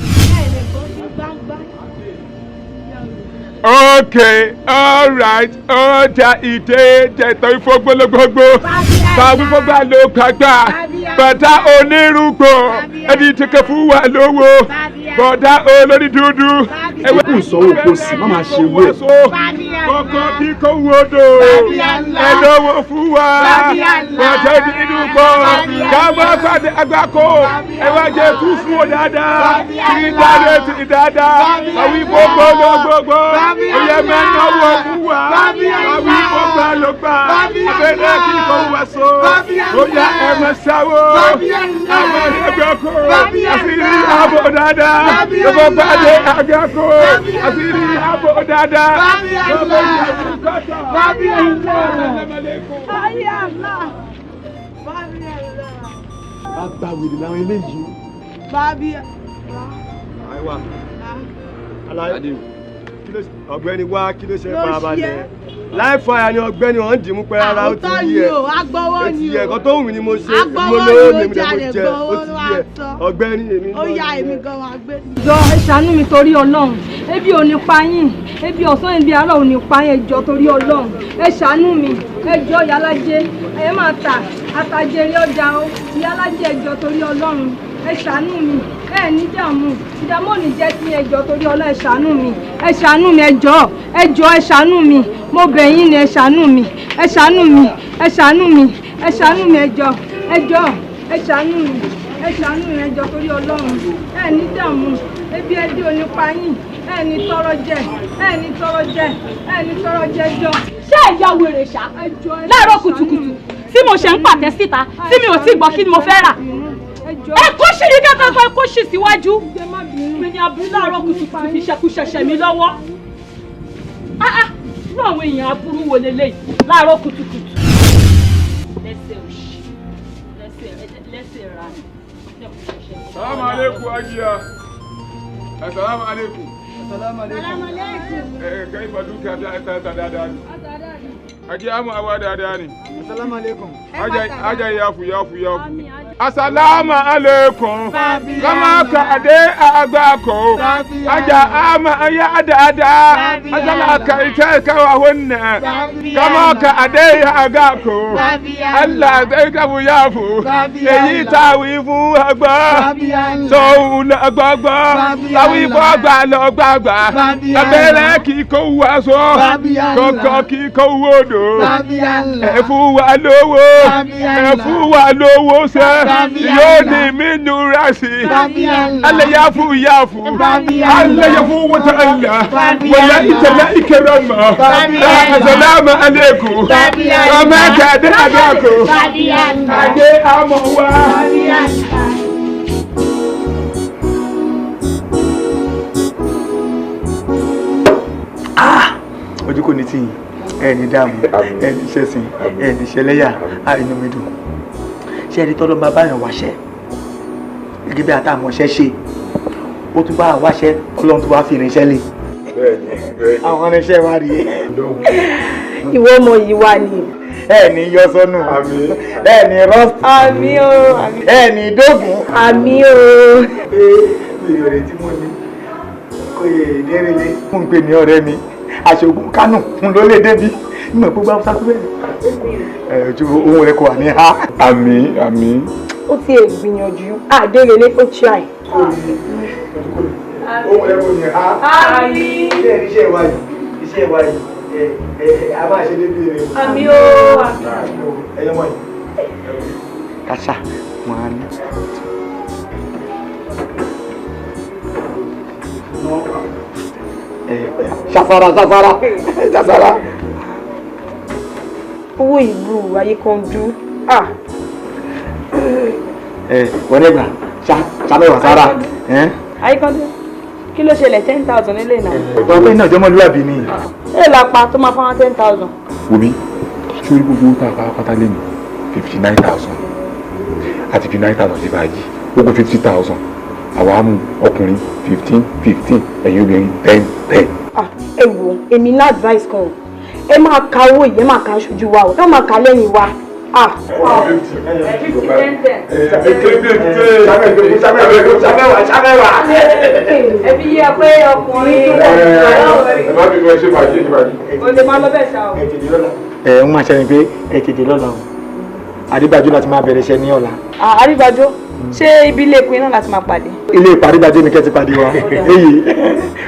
Speaker 7: Okay, all right, ọjà ìdè jẹ̀tọ̀ ìfọgbọ́lọ́gbọ́gbọ́ fàgbọ́gbà ló kàgbà bàtà onírúgbò ẹni tí kẹ fún wa lówó bọ̀dá olórí dúdú.
Speaker 15: Ẹwẹ́ kò sọ òkú sí, má máa ṣe wé.
Speaker 7: Kọ̀kọ́ bí kò wodò ẹ lọ́wọ́ fún wa bọ̀dá nínú bọ̀ káwọn pàdé àgbákò ẹ wá jẹ kú fún ọ dáadáa kí dáadáa ti dáadáa àwọn ìfowópamọ́ gbogbo. Oyè mẹ́ta wọ fún wa, àwí ọgbà ló gbà, abẹ́rẹ́ kí kò wá so, oyè ẹ̀mẹ̀ sáwó, àwọn ẹgbẹ́ kò, àṣírí àbò dáadáa, gbogbo gbàdé àgbẹ̀ kò, àṣírí àbò dáadáa, gbogbo ìyàwó kọ́tà.
Speaker 15: Bàbá wèrè làwọn eléyìí.
Speaker 17: Àìwá, aláìdè. Ọ̀gbẹ́ni wá kí ló ṣe bá a balẹ̀ láì fàyà ni ọ̀gbẹ́ni wọn ń dìímú pé ara ó ti yí ẹ ó ti yí ẹ kó tó wù mí ni mo ṣe mo lówó mi mo jẹ ó ti yí ẹ ọ̀gbẹ́ni èmi
Speaker 11: ó yá èmi gan wá gbé.
Speaker 12: Jọ ẹ ṣàánú mi torí Ọlọ́run ebi ò ní pa yín ebi ọ̀sán ebi àárọ̀ ò ní pa yín ẹ jọ̀ọ́ torí Ọlọ́run ẹ ṣàánú mi ẹ jọ̀ọ́ Ìyálájé ẹ máa tà àtàjèrè ọjà o Ìyálájé ẹ jọ̀ọ́ torí Ọlọ́run ẹ ṣàánú mi ẹ ní ìdààmú ò ní jẹ́ sí ẹ jọ̀ọ́ torí Ọlọ́run ẹ ṣàánú mi ẹ jọ̀ọ́ ẹ ṣàánú mi mo bẹ̀ yín ni ẹ ṣàánú mi ẹ ṣàánú mi ẹ ṣàánú mi ẹ ṣàánú mi ẹ jọ̀ọ́ ẹ ṣàánú mi ẹ jọ̀ọ́ torí Ọlọ́run ẹ ní ìdààmú ebi ò ní pa yín ẹ ní tọrọ jẹ jọ.
Speaker 18: Ṣé ẹ̀yà wèrè ṣá láàárọ̀ kùtùkùtù tí mo ṣe ń pàtẹ síta tí mi ò tí gbọ́ kí ni mo fẹ́ rà ẹ kó ṣì ní kẹ́kọ̀ọ́ kó ṣì síwájú mi ni abúlé láàárọ̀ kùtùkùtù fi ṣẹkú ṣẹṣẹ mi lọ́wọ́ irú àwọn èèyàn aburú wo leléyìí láàárọ̀ kùtùkùtù lẹ́sẹ̀ òṣì lẹ́sẹ̀ ra
Speaker 7: Salamu alaikum ajiya. Assalamu alaikum.
Speaker 11: Assalamu alaikum.
Speaker 7: Kai fa duka ta dada ne. Ajiya mu awa dada ne.
Speaker 10: Assalamu alaikum.
Speaker 7: Ajay yafu. Assalamu alaikum. Kama ka ade agbako. Aja ama ya dada. Asala ka ita ka wa hunna. Kama ka ade agbako. Allah zai ka bu yafu. Èyí ta wí fún agba. So na gbagba. Ta wí fún agba lọ gbagba. Abẹ́rẹ́ kì kó wá so. Kọ̀kọ̀ kì kó wodò. Ẹ fún wa lówó. Ẹ fún wa lówó sẹ́. Yóò ní mí nura sí. Allah yafu yafu. Allah yafu wata Allah. Wala itala ikarama. Assalamu alaikum. Kama ka da adako. Ade amawa.
Speaker 10: Ojú kò ní tí ẹni dààmú ẹni ṣẹ̀sìn ẹni ṣẹlẹ́yà inú mi dùn. Ṣé ẹni tọ́lọ́ máa báyàn wáṣẹ́ gẹ́gẹ́ bí àtàmọ̀ṣẹ́ ṣe ó tún bá àwọn wáṣẹ́ Ọlọ́run tó wá fi irinṣẹ́ lé. Àwọn irinṣẹ́ wa rí
Speaker 12: ìwọ ọmọ yìí wà ní.
Speaker 10: Ẹni yọ sọnù ẹni rọ́ọ̀sì
Speaker 12: àmì o
Speaker 10: ẹni dógùn
Speaker 12: àmì o.
Speaker 10: Ìròyìn tí mo ní kò yẹ ìdérèlé fún un pé ní ọ̀rẹ́ mi aṣogun Kánò fún ló lè débi nígbà gbogbo àwọn sáfẹ́ ojú ohun rẹ kò wà ní ha.
Speaker 7: Àmín.
Speaker 12: Ó ti gbìyànjú àdérèlé ó try.
Speaker 10: Ohun rẹ kò ní ha.
Speaker 12: Àmín.
Speaker 10: Iṣẹ́ wa yìí a máa ṣe débi rẹ.
Speaker 12: Àmín o.
Speaker 10: Ẹyọ mọ yìí. Kàṣà wọn á ní. Safara.
Speaker 12: Owó ìlú ayé kan dú.
Speaker 10: Wọ́n nígbà ṣàbẹ̀wò sára.
Speaker 12: Ayé kan dú. Kí ló ṣẹlẹ̀ 10,000 nílé náà?
Speaker 10: Ọ̀pọ̀ pé náà jọmọlúwàbí ni.
Speaker 12: Ẹ lápá tó máa fáwọn 10,000.
Speaker 7: Wòmí, ṣé orí gbogbo tá a bá pátá lé mi 59,000 àti 59,000 ti bá yí ó kó 50,000 àwa mú ọkùnrin 15 ẹ̀yin obìnrin 10.
Speaker 12: Ẹ wo èmi ní advice kan ẹ máa ka owó yìí ẹ máa ka aṣojú wa o ká máa ka lẹ́yìn wa. Ẹbí yẹ pé ọkùnrin tó
Speaker 7: ẹ má bínú ẹ ṣe fàájì.
Speaker 12: O lè máa lọ bẹ́ẹ̀ ṣá o.
Speaker 10: Ń máa ṣe ni pé ẹ tètè lọ́la o. Àdìgbàjò láti máa bẹ̀rẹ̀ iṣẹ́ ní ọ̀la.
Speaker 12: Àrígbàjò ṣé ibi ilé ìpín náà láti máa pàdé?
Speaker 10: Ilé ìpàdébàjò ni kẹ́ ti pàdé wa. Èyí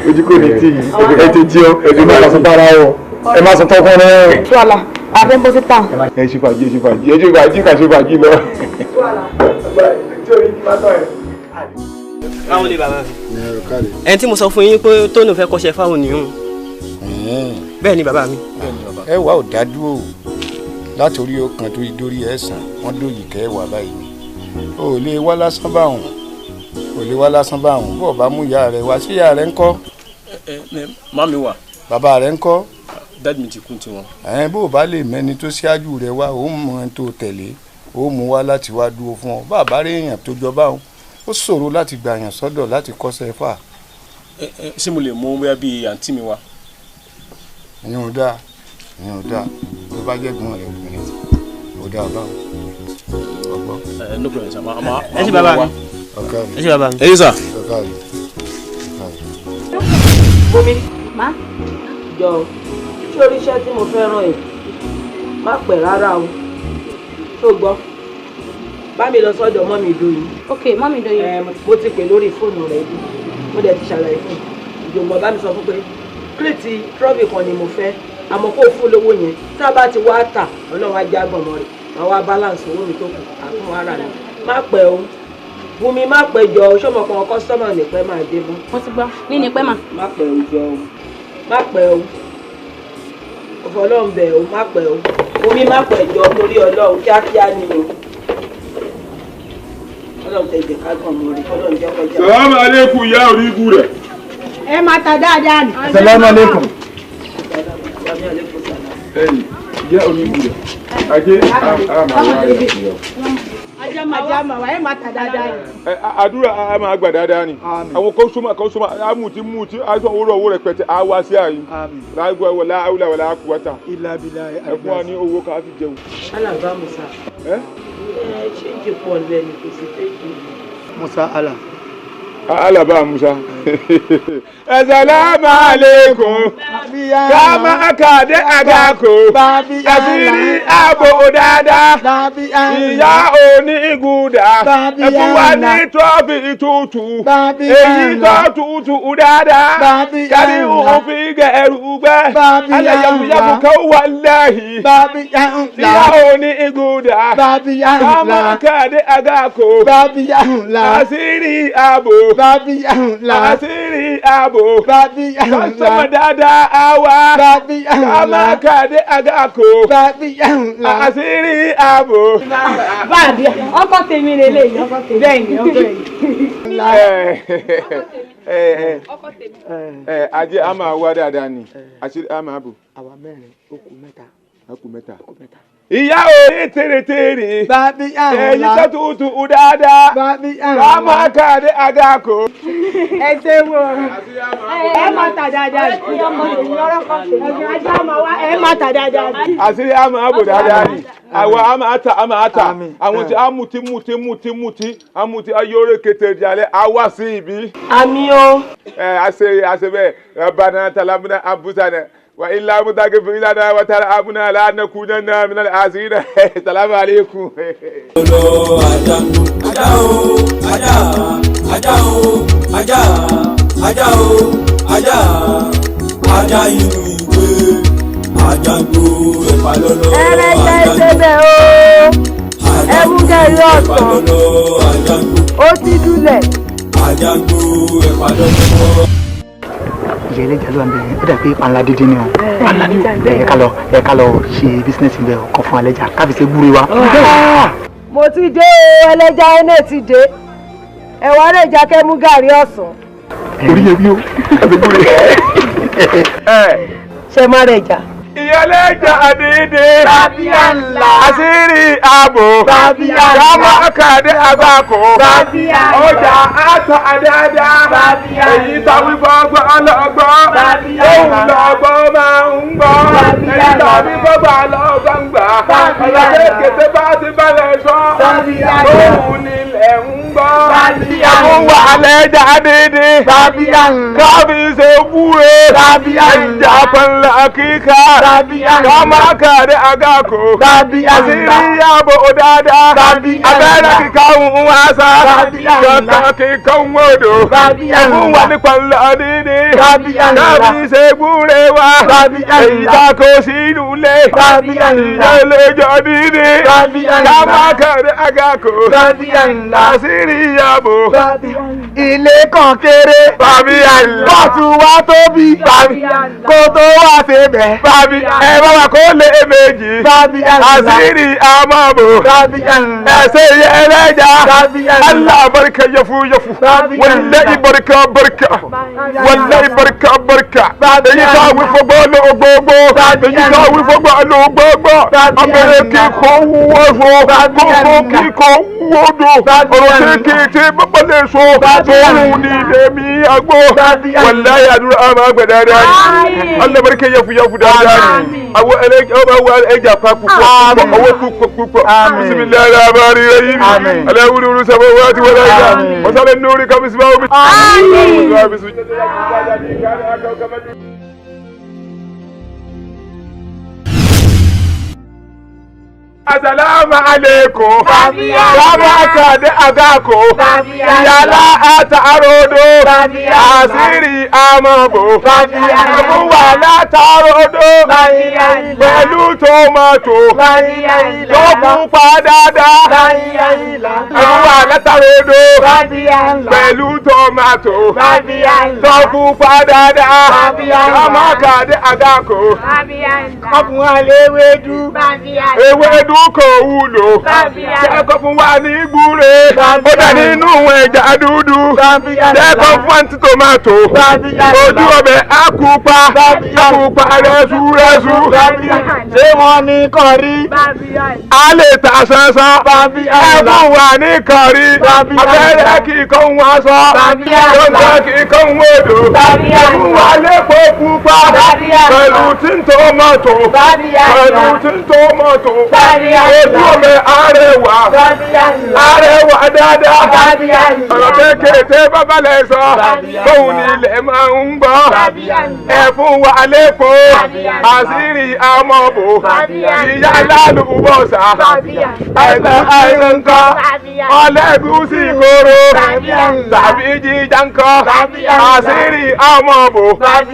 Speaker 10: ojú kò ní tì yín. Ẹ ti jí ọ ẹ má lọ sún para o. Ẹ má sún tọkùn rẹ.
Speaker 12: Tuwala àfẹ́ bó sí tàn.
Speaker 7: Ẹ ṣe fàájì kà ṣe fàájì lọ.
Speaker 19: Báwo ni bàbá mi? Ẹni tí mo sọ fún yín pé Tóní fẹ́ kọ́ṣẹ́ fáwọn nìyún. Bẹ́ẹ̀ ni bàbá mi.
Speaker 20: Ẹ wà ò dádúró látòrí ọkàn tó dórí ẹ̀sán wọ́n dòyì kẹ́ wà báyìí. O lè wá lásán báwọn bó bá mú ìyá rẹ wá sí ìyá rẹ ńkọ́.
Speaker 6: Mami wà.
Speaker 20: Bàbá rẹ ńkọ́.
Speaker 6: Dádì mi ti kú tiwọn.
Speaker 20: Bó bá lè mẹ́ni tó ṣáájú rẹ wá ó mọ ẹni tó tẹ̀lé ó mú wá láti wá dúró fún ọ bàbá rẹ èèyàn tó jọ báwọn ó ṣòro láti gbà yàn sọ́dọ̀ láti kọ́ṣẹ́ fà.
Speaker 6: Ṣé mo lè mú bóyá bíi àǹtí mi wá?
Speaker 20: ìyẹn ò dáa tó bá jẹ́ gbọ́n rẹ obìnrin ò dáa báwọn.
Speaker 6: No problem, sir.
Speaker 19: Ẹ ṣé bàbá mi. Ẹ ṣé bàbá mi.
Speaker 6: Ẹ ṣé sà.
Speaker 12: Bomi, má jọ ṣé orí iṣẹ́ tí mo fẹ́ ràn ẹ́ má pẹ́ rárá o tó gbọ́ bá mi lọ sọ́dọ̀ mọ́mì Dóyin.
Speaker 18: Ok, mọ́mì Dóyin.
Speaker 12: Mo ti pè lórí fóònù rẹ̀ bí mo dẹ̀ ti ṣàlàyé fún un ìjọba bá mi sọ fún pé kírètì trọ́bì kan ni mo fẹ́ àmọ́ kó fún lówó yẹn tá a bá ti wá tà Ọlọ́run á já gbọ̀mọ́ rẹ̀ máa wá balance owó mi tó kù àfún ara rẹ̀ má pẹ́ o Bùnmi má pẹ́ jọ o ṣọmọ kan kọ́sítọ́mà nípẹ́ máa dé bọ́.
Speaker 18: Mo ti gbọ́ ní nípẹ́ mà.
Speaker 12: Má pẹ́ o jọ o má pẹ́ o Ọlọ́run bẹ̀ o má pẹ́ o Bùnmi má pẹ́ jọ torí Ọlọ́run kíákíá ni o Ọlọ́run tẹ̀ jẹ́ ká gbọ̀mọ́ rẹ̀ Ọlọ́run jẹ́ kọjá.
Speaker 7: Sàlámù alékùn ìyá orí ibu rẹ̀.
Speaker 18: Ẹ máa ta dáadáa ni.
Speaker 10: Sàlámù alékùn.
Speaker 7: Ìyá orí ibu rẹ̀. Ajé
Speaker 18: Ajá ẹ máa ta dáadáa ni.
Speaker 7: Àdúrà a máa gbà dáadáa ni. Àwọn kọ́sọ́mà àmùtí aṣọ owó rẹpẹtẹ á wá sí àyín. Láìpẹ́ wọlé àwùlà wọlé àkúwátà. Ẹ fún wa ní owó ká fi jẹun.
Speaker 12: Alábà Musa.
Speaker 8: ṣé ìjẹ́pọ̀ lẹ́nu kò sí tẹ́jú.
Speaker 10: Musa Allah.
Speaker 7: Alaba Musa. Assalamu alaikum. Kama akade agako. Asiri abo dada. Ìyá òní guda. Ẹ̀fún wa ní tọ́fì tútù. Èyí tó tútù dada. Kárí òun fi gẹ̀rù gbẹ́. Alẹ́ yamuyamu kan wà lẹ́yìn. Ìyá òní guda. Kama akade agako. Asiri abo. Asiri abo. Sama dada awa. Kama kade agako. Asiri abo.
Speaker 12: Báàbí ọkọ tèmi rè lè yí ọkọ tèmi. Bẹ́ẹ̀ni ọkọ yìí.
Speaker 7: Ajé a máa wá dáadáa ni. Àṣírí a máa bò.
Speaker 10: Àwa mẹ́rin ó kù mẹ́ta.
Speaker 7: Ìyá òye tèrètèrè. Èyí tó tutù dáadáa. Kama kade agako.
Speaker 12: Ẹ ṣe wo. Ẹ máa tà dáadáa. Ajá máa wá ẹ máa tà dáadáa.
Speaker 7: Àṣírí a máa bò dáadáa ni. Àwa a máa tà. Àwọn tí a muti. Amuti ayọ́rẹ́ kété jalè. A wá sí ibi.
Speaker 12: Àmì o.
Speaker 7: Àṣẹ bẹ́ẹ̀. Rabbana talamna abusana. وإلا متقف إلى وترعبنا لا نكونن من العاسرين السلام عليكم
Speaker 10: ìyẹlẹ jà ló wà ń bẹ ó dà pé panla dídín ni o panla ni ẹ ká lọ ṣe bísínẹsì ń bẹ ọkàn fún ẹlẹ́jà káfí ṣe gbúre wa.
Speaker 12: Mo ti dé ẹlẹ́jà ẹnẹ ti dé ẹwà rẹ jà kẹ mú gàrí ọ̀sán.
Speaker 10: orí ẹbí o káfí gbúre.
Speaker 12: Ṣé má rẹ jà.
Speaker 7: ìyẹlẹ jà dídí. Àṣírí ààbò. Kama akade agako. Ọjà àtọ̀ àdáadáa. Èyí tàwí gbọ́gbọ́ ọlọ́gbọ́. Òun lọ́gbọ́ máa ń gbọ́. Èyí tàwí gbọ́gbọ́ ọlọ́gbọ́ ń gbà. Ọlọ́dẹ kété bá ti balẹ̀ sọ. Òun nílẹ̀ ń gbọ́. Àwọn wà lẹ́jà dídí. Kábí ṣe wúre. Ẹja pẹ̀lú kíkà. Kama akade agako. Àṣírí ààbò dáadáa. Abẹ́rẹ́ kíkà ń wá sá. Kankan kíkà ń wòdò. Ẹ̀fún wa nípa ńlá dídí. Kábí ṣe gbúre wa. Èyí ta kò sí lulẹ̀. Ìyẹlẹ́jọ́ dídí. Kama akade agako. Àṣírí ààbò.
Speaker 10: Ilé kan kéré. Kóòtù wa tóbi. Kó tó wá ṣebẹ̀.
Speaker 7: Ẹ bá wa kó lé méjì. Àṣírí àmàbò. Ẹsẹ̀ ẹlẹ́jà. Allah barka yafu. Wallahi barka. Wallahi barka. Èyí ká wí fọgbọ́ lọ gbogbo. Èyí ká wí fọgbọ́ lọ gbogbo. Abẹ́rẹ́ kíkọ́ wúwo. Kókó kíkọ́ wúwo. Ọ̀rọ̀ kékeré bàbá lè sọ. Tóun ní lèmi àgbo. Wallahi àdúrà àmà gbẹ̀dáadáa ni. Allah barka yafu dáadáa ni. Àwọn ẹja pa púpọ̀. Owó púpọ̀. Bismillahirrahmanirrahim. Aláwùrú samawati wal ardi. Wasalẹ̀ nuri kamisima omi. Assalamu alaikum. Kama akade agako. Ìyálà àtàrodo. Àṣírí àmàbò. Ẹ̀fún wà látàrodo. Pẹ̀lú tòmátò. Tó pupa dáadáa. Ẹ̀fún wà látàrodo. Pẹ̀lú tòmátò. Tó pupa dáadáa. Kama akade agako. Ọkùnrin àlè ewédú. Ewédú kò wúlò. Jẹ́kọ̀ fún wa ní gbúre. Ó dà nínú ẹja dúdú. Jẹ́kọ̀ fún wa ní tòmátò. Ojú ọbẹ̀ àkùpà. Àkùpà rẹ̀sù. Ṣé wọ́n ní kọ̀rí? A lè ta sánsán. Ẹ̀fún wa ní kọ̀rí. Abẹ́rẹ́ kíkọ́ wọn sọ. Lọ́sọ̀ kíkọ́ wọn odò. Ẹ̀fún wa lẹ́pọ̀ pupa pẹ̀lú tí ń tó mọ́tò pẹ̀lú tí ń tó mọ́tò ojú omi arẹwà dáadáa ọ̀rọ̀ kékeré bàbá lẹ̀ sọ tóun ní ilẹ̀ máa ń gbọ́ ẹ fún wa lẹ́kọ̀ọ́ àṣírí amọ̀bò ìyá lálùbọ̀sà àìsàn ọlẹ́gùsì kóró tàbí jíjà ńkọ́ àṣírí amọ̀bò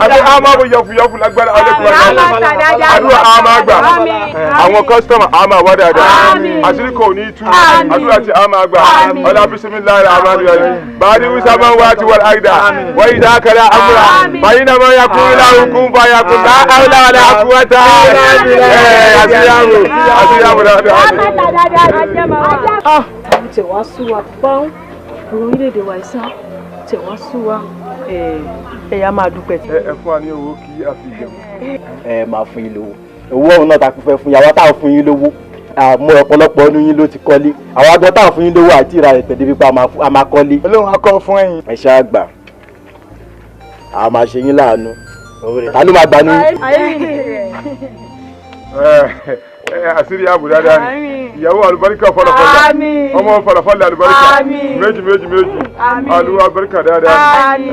Speaker 7: àti amọ̀bò yọ̀fùyọ̀fù lágbára ọlẹ́kùnrin àdúrà àmàgbà àwọn kọ́sítọ́mù àmàwá dáadáa àṣírí kò ní tú àdúrà tí àmàgbà ọlá bisimilayi àmàlùyọ̀lẹ̀ bàdí wíṣàmà wà ti wà áyidà wọ́n yìí dá kẹlẹ́ àmúra bàyí nàmọ́ yakun ilá òkun bá yakun ká àwòlá àlẹ́ àkúwẹ́tà àṣíyàwó dáadáa.
Speaker 12: tẹ̀ wá sú wa pọ́n orílẹ̀-èdè wa ìsá tẹ̀ wá sú wa ẹ̀yà máa dúpẹ́.
Speaker 7: ẹ fún wa ní owó kí a fi jẹun.
Speaker 13: ẹ máa fún yín lówó owó ọ̀hún náà ta kú fẹ́ fún yàrá táwọn fún yín lówó àmọ́ ọ̀pọ̀lọpọ̀ ọdún yín ló ti kọ́lé àwọn agbọ́n táwọn fún yín lówó àti ìra rẹ̀ tẹ̀lé wípé a máa kọ́lé.
Speaker 15: olóhùn akọ fún ẹ̀yin.
Speaker 13: ẹ ṣáà gbà a máa ṣe yín láàánú ta ló máa gbà ní.
Speaker 7: àṣírí ààbò dáadáa ni ìyàwó àlùbáríkà fọlọfọlá ọmọ fọlọfọlá àlùbáríkà méjì àlùwà àlùbáríkà dáadáa ni.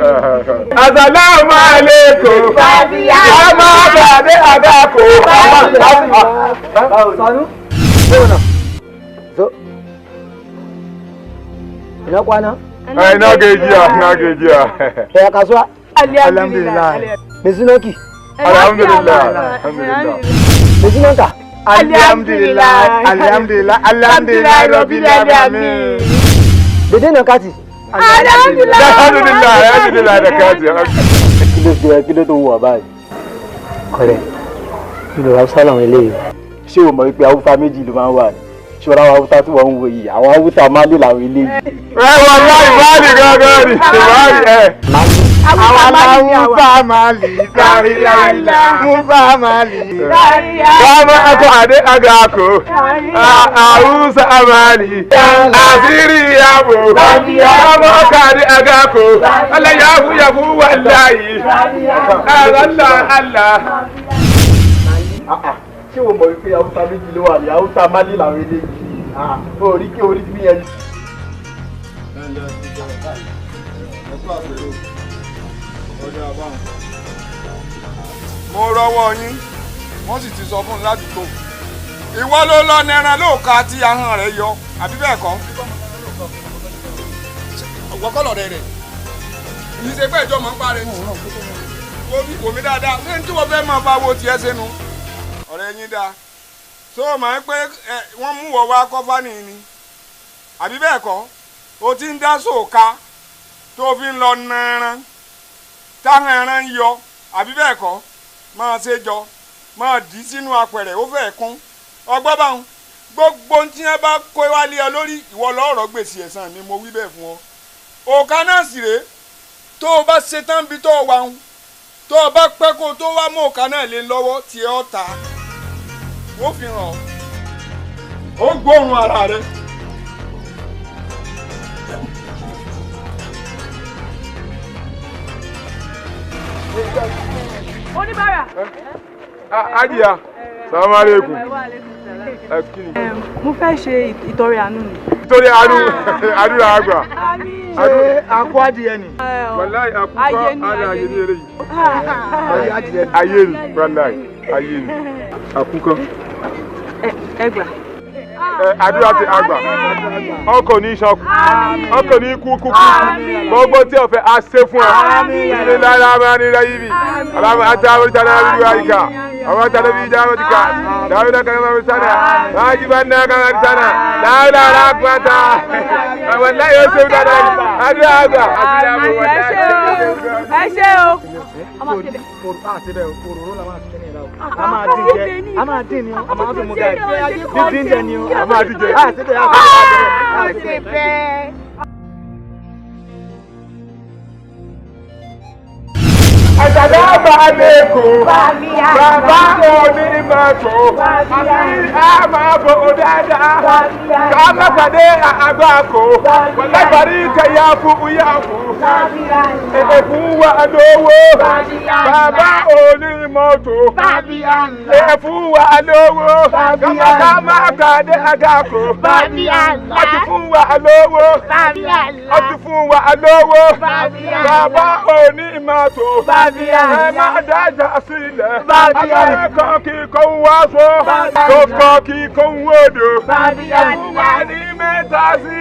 Speaker 7: Assalamu alaikum ọmọ àgbàdé àgàkò
Speaker 10: ina kwana?
Speaker 7: Na gajiya.
Speaker 10: Ya kasuwa?
Speaker 7: Alhamdulillah.
Speaker 10: Me sunanki?
Speaker 7: Alhamdulillah.
Speaker 10: Me sunanka?
Speaker 7: Alhamdulillah rabbil alamin.
Speaker 10: Dede na kati?
Speaker 7: Alhamdulillah da kati.
Speaker 13: Kí ló tó wù wá báyìí?
Speaker 10: Kọ̀rẹ́, kí ló Hausa làwọn eléyìí?
Speaker 13: Ṣé o mọ̀ wípé Haúsá méjì ló máa ń wà ní? Ṣọ́ra àwọn Haúsá tí wọ́n ń wo yìí, àwọn Haúsá máa lè làwọn eléyìí.
Speaker 7: Wà láì máàlì gángan ni, máàlì ẹ̀.
Speaker 15: Àwọn aláwùsá máàlì dáríláìlá, Musa máàlì.
Speaker 7: Kama ako ade agako, Hausa máàlì, àṣírí yàbò, kama ako ade agako, Allah yafu wallahi, Allah.
Speaker 13: Ṣé o mọ̀ wípé Haúsá méjì ló wà ní Haúsá máa lè làwọn eléyìí? Orí kí orí bí yẹn.
Speaker 3: mo rọ́wọ́ yín wọ́n sì ti sọ fún un ládùúgbò ìwọ ló lọ nẹran lóòka tí ahọ́n rẹ̀ yọ àbí bẹ́ẹ̀ kọ́. ọ̀wọ́ kọ́ lọ́rẹ́ rẹ̀ kì í ṣe pé ìjọ mọ̀ ń parẹ́ ní wò mí dáadáa ṣé n tí wọ́n fẹ́ máa bá wo tiẹ̀ sínú ọ̀rẹ́ yín dáa tó o mọ̀ pé wọ́n mú wọ wá kọ́fà nìyí ni àbí bẹ́ẹ̀ kọ́ o ti ń dá sóòka tó o fi ń lọ nẹran táwọn ẹran ń yọ àbí bẹ́ẹ̀ kọ́ máa ṣe jọ máa dì í sínú apẹ̀rẹ̀ ó fẹ́ kún ọgbọ́n báwọn gbogbo tí wọ́n bá kó wálé ọ lórí ìwọ lọ́rọ̀ gbèsè ẹ̀san mi mo wí bẹ́ẹ̀ fún ọ. òkà náà sì rèé tó o bá ṣe tán bí tó o wà ń tó o bá pẹ́ kó o tó wá mú òkà náà lé lọ́wọ́ tí ẹ ọ́ ta ó fi hàn ó gbóòórùn ara rẹ.
Speaker 12: Oníbàárà.
Speaker 7: Ajiya, salamu alaikum.
Speaker 12: Mo fẹ́ ṣe ìtọrẹ àánú ni.
Speaker 7: Ìtọrẹ àánú àdúrà àgbà.
Speaker 15: Ṣé akọ adìyẹ ni?
Speaker 7: Wàláì àkúkọ ayé ní eré yìí. Ayé ni, wàláì ayé ni. Àkúkọ.
Speaker 12: Ẹgbà.
Speaker 7: Àdúrà ti àgbà. Ọkọ̀ ní ìṣọ́kù. Ọkọ̀ ní kúkú. Gbogbo tí ọ̀fẹ́ a ṣe fún ẹ. Ìdílé lára máa ní ilẹ̀ yìí bí. Aláwọ̀ àti àwọn ìtàn náà bí wáyé ká. Àwọn ìtàn náà bí ìjà wọn ti ká. Dáwọ́ náà kàkà máa sánà. Máa jí bá náà kàkà sánà. Dáwọ́ náà rà pátá. Àwọn náà yóò ṣe dáadáa ní. Àdúrà àgbà.
Speaker 12: Ẹ ṣé o.
Speaker 15: A máa dín ni o, a máa fi mú gáì. Dídín jẹ ni o, a máa dín jẹ.
Speaker 7: Àṣàdá Assalamu alaikum. Bàbá onímọ̀tò. Àti àmàbò dáadáa. Kàmá pàdé àgbàkò. Wàlábàrí kẹyàfù yàfù. Èkú wà lówó. Bàbá onímọ̀tò. Èkú wà lówó. Kàmá pàdé àgbàkò. Ọtí fún wa lówó. Ọtí fún wa lówó. Bàbá onímọ̀tò. Ẹ má dájà sílẹ̀. Abẹ́rẹ́ kan kì í kó wá sọ. Tó kọ́ kì í kó wòdò. Ẹ̀fún wa ní mẹ́ta sí.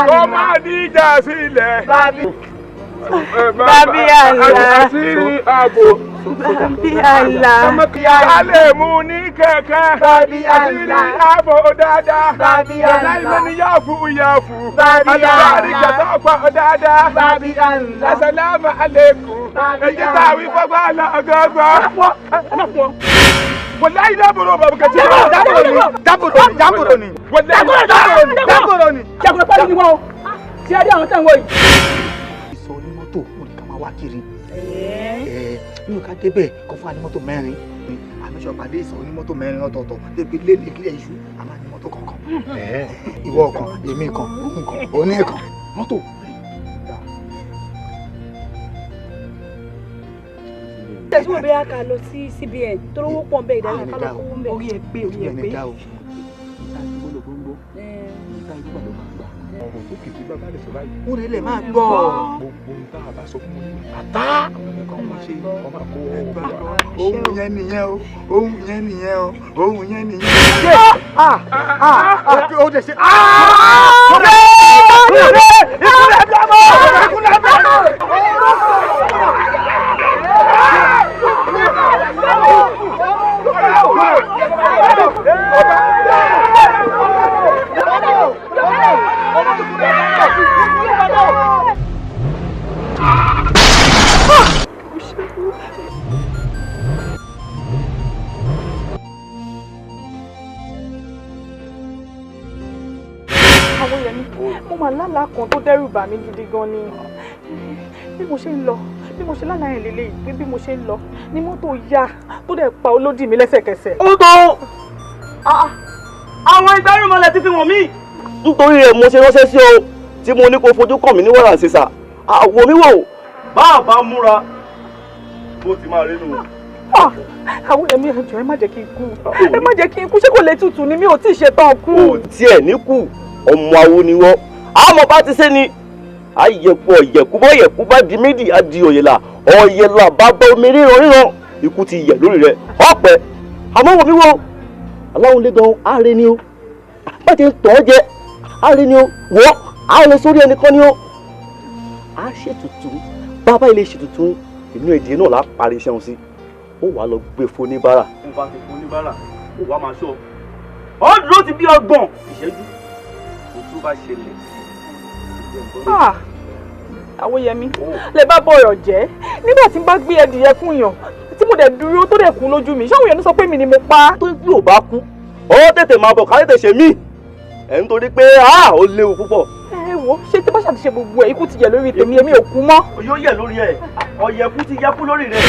Speaker 7: Kó má díjà sílẹ̀.
Speaker 12: Babi Allah.
Speaker 7: Àṣírí ààbò.
Speaker 12: Babi Allah.
Speaker 7: Ká lè mú ní kẹ̀kẹ́.
Speaker 12: Babi Allah.
Speaker 7: Àṣírí ààbò dáadáa.
Speaker 12: Babi Allah.
Speaker 7: Ẹ̀láìmọ̀ ni yàfù.
Speaker 12: Babi Allah.
Speaker 7: Àlùbárí kẹtọ́ pọ̀ dáadáa.
Speaker 12: Babi Allah.
Speaker 7: Assalamu alaikum. Èyí tá a wí fọ́gbà lọ́gọ́gbọ́. Wàláyé dábòrò bàbá kẹtì.
Speaker 17: Dábòrò ni.
Speaker 7: Wàláyé
Speaker 17: dábòrò ni.
Speaker 12: Jagunle pálí ni wọ́n o. Ṣé ẹ rí àwọn tẹ̀ ń wọ yìí?
Speaker 10: Ìsọ̀ onímọ́tò mo ní ká máa wá kiri. Nínú ká débẹ̀ kọ́ fún anímọ́tò mẹ́rin. Àmísọ̀ pàdé ìsọ̀ onímọ́tò mẹ́rin ọ̀tọ̀ọ̀tọ̀. Débi lé ní kílẹ̀ iṣu, a máa ní mọ́tò kọ̀ọ̀kan. Ìwọ ọ̀kan, èmi kan, òun kan, òun ní ẹ̀kan. Mọ́tò.
Speaker 18: Tẹ̀sí mo bẹ́ẹ̀ ká lọ sí CBN tó lówó pọ̀ bẹ́ẹ̀ ìdáná ká lọ kówó bẹ́ẹ̀. Orí ẹ̀ pé.
Speaker 7: Ọ̀rọ̀ tó kìí bàbá lè sọ báyìí.
Speaker 10: Ó rẹ̀ lè máa gbọ́.
Speaker 7: Gbogbo ń tá a bá sọ fún mi. Àtá.
Speaker 10: Ohun yẹn nìyẹn o. Ohun yẹn nìyẹn o. Ohun yẹn nìyẹn. Ó dẹ̀ ṣe.
Speaker 18: Àwọn yẹn ni mo máa lálàá kan tó dẹ́rù bà mí gidi gan ni bí mo ṣe ń lọ bí mo ṣe lálàá yẹn lélẹ̀ pé bí mo ṣe ń lọ ni mọ́tò yá tó dẹ̀ pa olódì mi lẹ́sẹ̀kẹsẹ̀.
Speaker 19: Ó tó àwọn ìgbárùmọ̀lẹ̀ ti fi wọ̀n mí. Nítorí rẹ̀ mo ṣe ránṣẹ́ sí ọ tí mo ní kó fojú kàn mí ní wàrà ṣèṣà àwọ̀ mi wò bá a bá múra bó ti máa rí nù.
Speaker 18: Àwọn èmi ẹjọ́ ẹ má jẹ́ kí n kú ẹ má jẹ́ kí n kú ṣé kò lè tutù ni mi ò tí ì ṣetán kú.
Speaker 19: Kò tiẹ̀ ní kú ọmọ awo ni wọ́n àmọ́ bá ti ṣe ni ayẹ̀kú ọ̀yẹ̀kú bọ́ yẹ̀kú bá di méjì á di ọ̀yẹ̀là ọ̀yẹ̀là bá bá omi ríran ikú ti yẹ̀ lórí rẹ̀ ọ̀pẹ àmọ́ wò mí wo aláwọn lé gan ààrẹ ni ó bá ti ń tọ́ ọ jẹ ààrẹ ni ó wọ́ ààrẹ sórí ẹnìkan ni ó á ṣètùtù bàbá ilé ṣètùtù inú ẹ̀dín náà lá parí iṣẹ́ wọn sí ó wàá lọ gbé foníbàrà. ó bá ti foníbàrà ó wàá máa ṣọ́ ọ dúró ti bí ọgbọ̀n ìṣẹ́jú ojú bá ṣẹlẹ̀.
Speaker 18: Àwòyẹmí lè bá bọ̀rọ̀ jẹ́ nígbà tí n bá gbé ẹdìyẹ fún yàn tí mo dẹ̀ dúró tó dẹ̀ kú lójú mi ṣáwọn èèyàn sọ pé mi ni mo pa.
Speaker 19: tó bí ò bá kú ó tètè máa bọ̀ ká tètè ṣe mí ẹ̀ nítorí pé ó léwu púpọ̀.
Speaker 18: Ẹ wo ṣé tí bá ṣàtúnṣe gbogbo ẹ̀ ikú ti yẹ lórí tèmi èmi ò kú mọ́.
Speaker 19: yóò yẹ lórí ẹ̀ ọ̀yẹ̀kú ti yẹ kú lórí rẹ̀.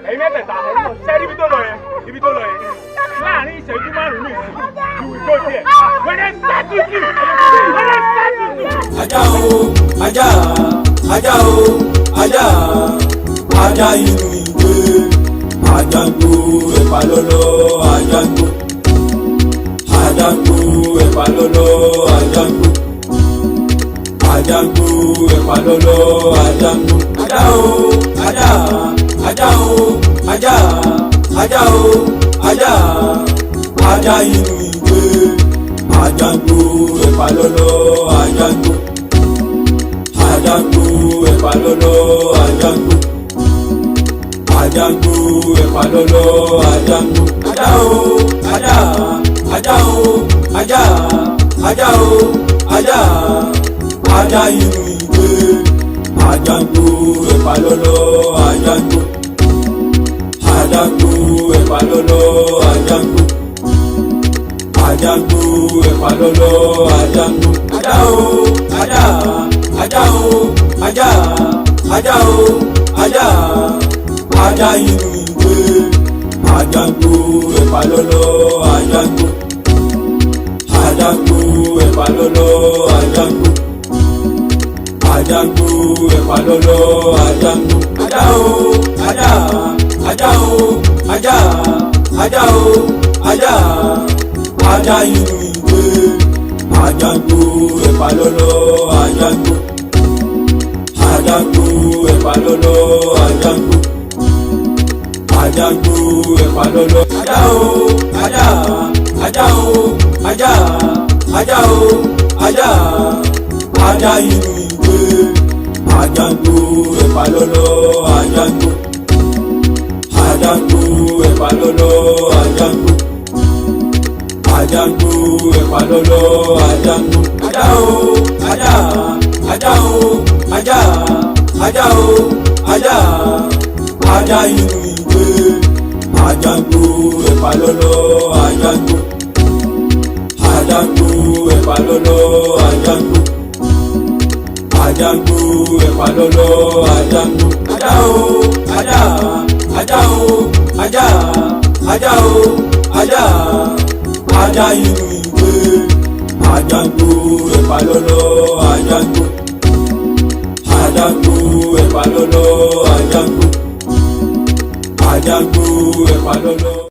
Speaker 7: Ẹ̀yin mẹ́tẹ̀ẹ̀ta ṣẹ́rí ibi tó lọ yẹn láàrin ìṣẹ́jú márùn-ún nìyí ìwé tó tiẹ̀ wẹ́rẹ́ sátútù wẹ́rẹ́ sátútù.
Speaker 2: Ajá o ajá ajá o ajá ajá inú ìwé àjàngbò ẹ̀pà lọ́lọ́ àjàngbò àjàngbò ẹ̀pà lọ́lọ́ àjàngbò àjàngbò ẹ̀pà lọ́lọ́ àjàngbò ajá o ajá ajá o ajá ajá o ajá ajá inú ìwé àjàngbò ẹ̀pà lọ́lọ́ àjàngbò àjàngbò ẹ̀pà lọ́lọ́ àjàngbò àjàngbò ẹ̀pà lọ́lọ́ àjàngbò ajá o ajá ajá o ajá ajá o ajá ajá inú ìwé àjàngbò ẹ̀pà lọ́lọ́ àjàngbò àjàngbò ẹ̀pà lọ́lọ́ àjàngbò àjàngbò ẹ̀pà lọ́lọ́ àjàngbò ajá o ajá ajá o ajá ajá o ajá ajá inú ìwé àjàngbò ẹ̀pà lọ́lọ́ àjàngbò àjàngbò ẹ̀pà lọ́lọ́ àjàngbò àjàngbò ẹ̀pà lọ́lọ́ àjàngbò ajá o ajá ajá o ajá ajá o ajá ajá inú ìwé àjàngbò ẹ̀pà lọ́lọ́ àjàngbò àjàngbò ẹ̀pà lọ́lọ́ àjàngbò àjàngbò ẹ̀pà lọ́lọ́ ajá o ajá ajá o ajá ajá o ajá ajá inú ìwé àjàngbò ẹ̀pà lọ́lọ́ àjàngbò àjàngbò ẹ̀pà lọ́lọ́ àjàngbò àjàngbò ẹ̀pà lọ́lọ́ àjàngbò ajá o ajá ajá o ajá ajá o ajá ajá inú ìwé àjàngbò ẹ̀pà lọ́lọ́ àjàngbò àjàngbò ẹ̀pà lọ́lọ́ àjàngbò àjàngbò ẹ̀pà lọ́lọ́ àjàngbò ajá o ajá ajá o ajá ajá o ajá ajá inú ìwé àjàngbò ẹ̀pà lọ́lọ́ àjàngbò àjàngbò ẹ̀pà lọ́lọ́ àjàngbò àjàngbò ẹ̀pà lọ́lọ́.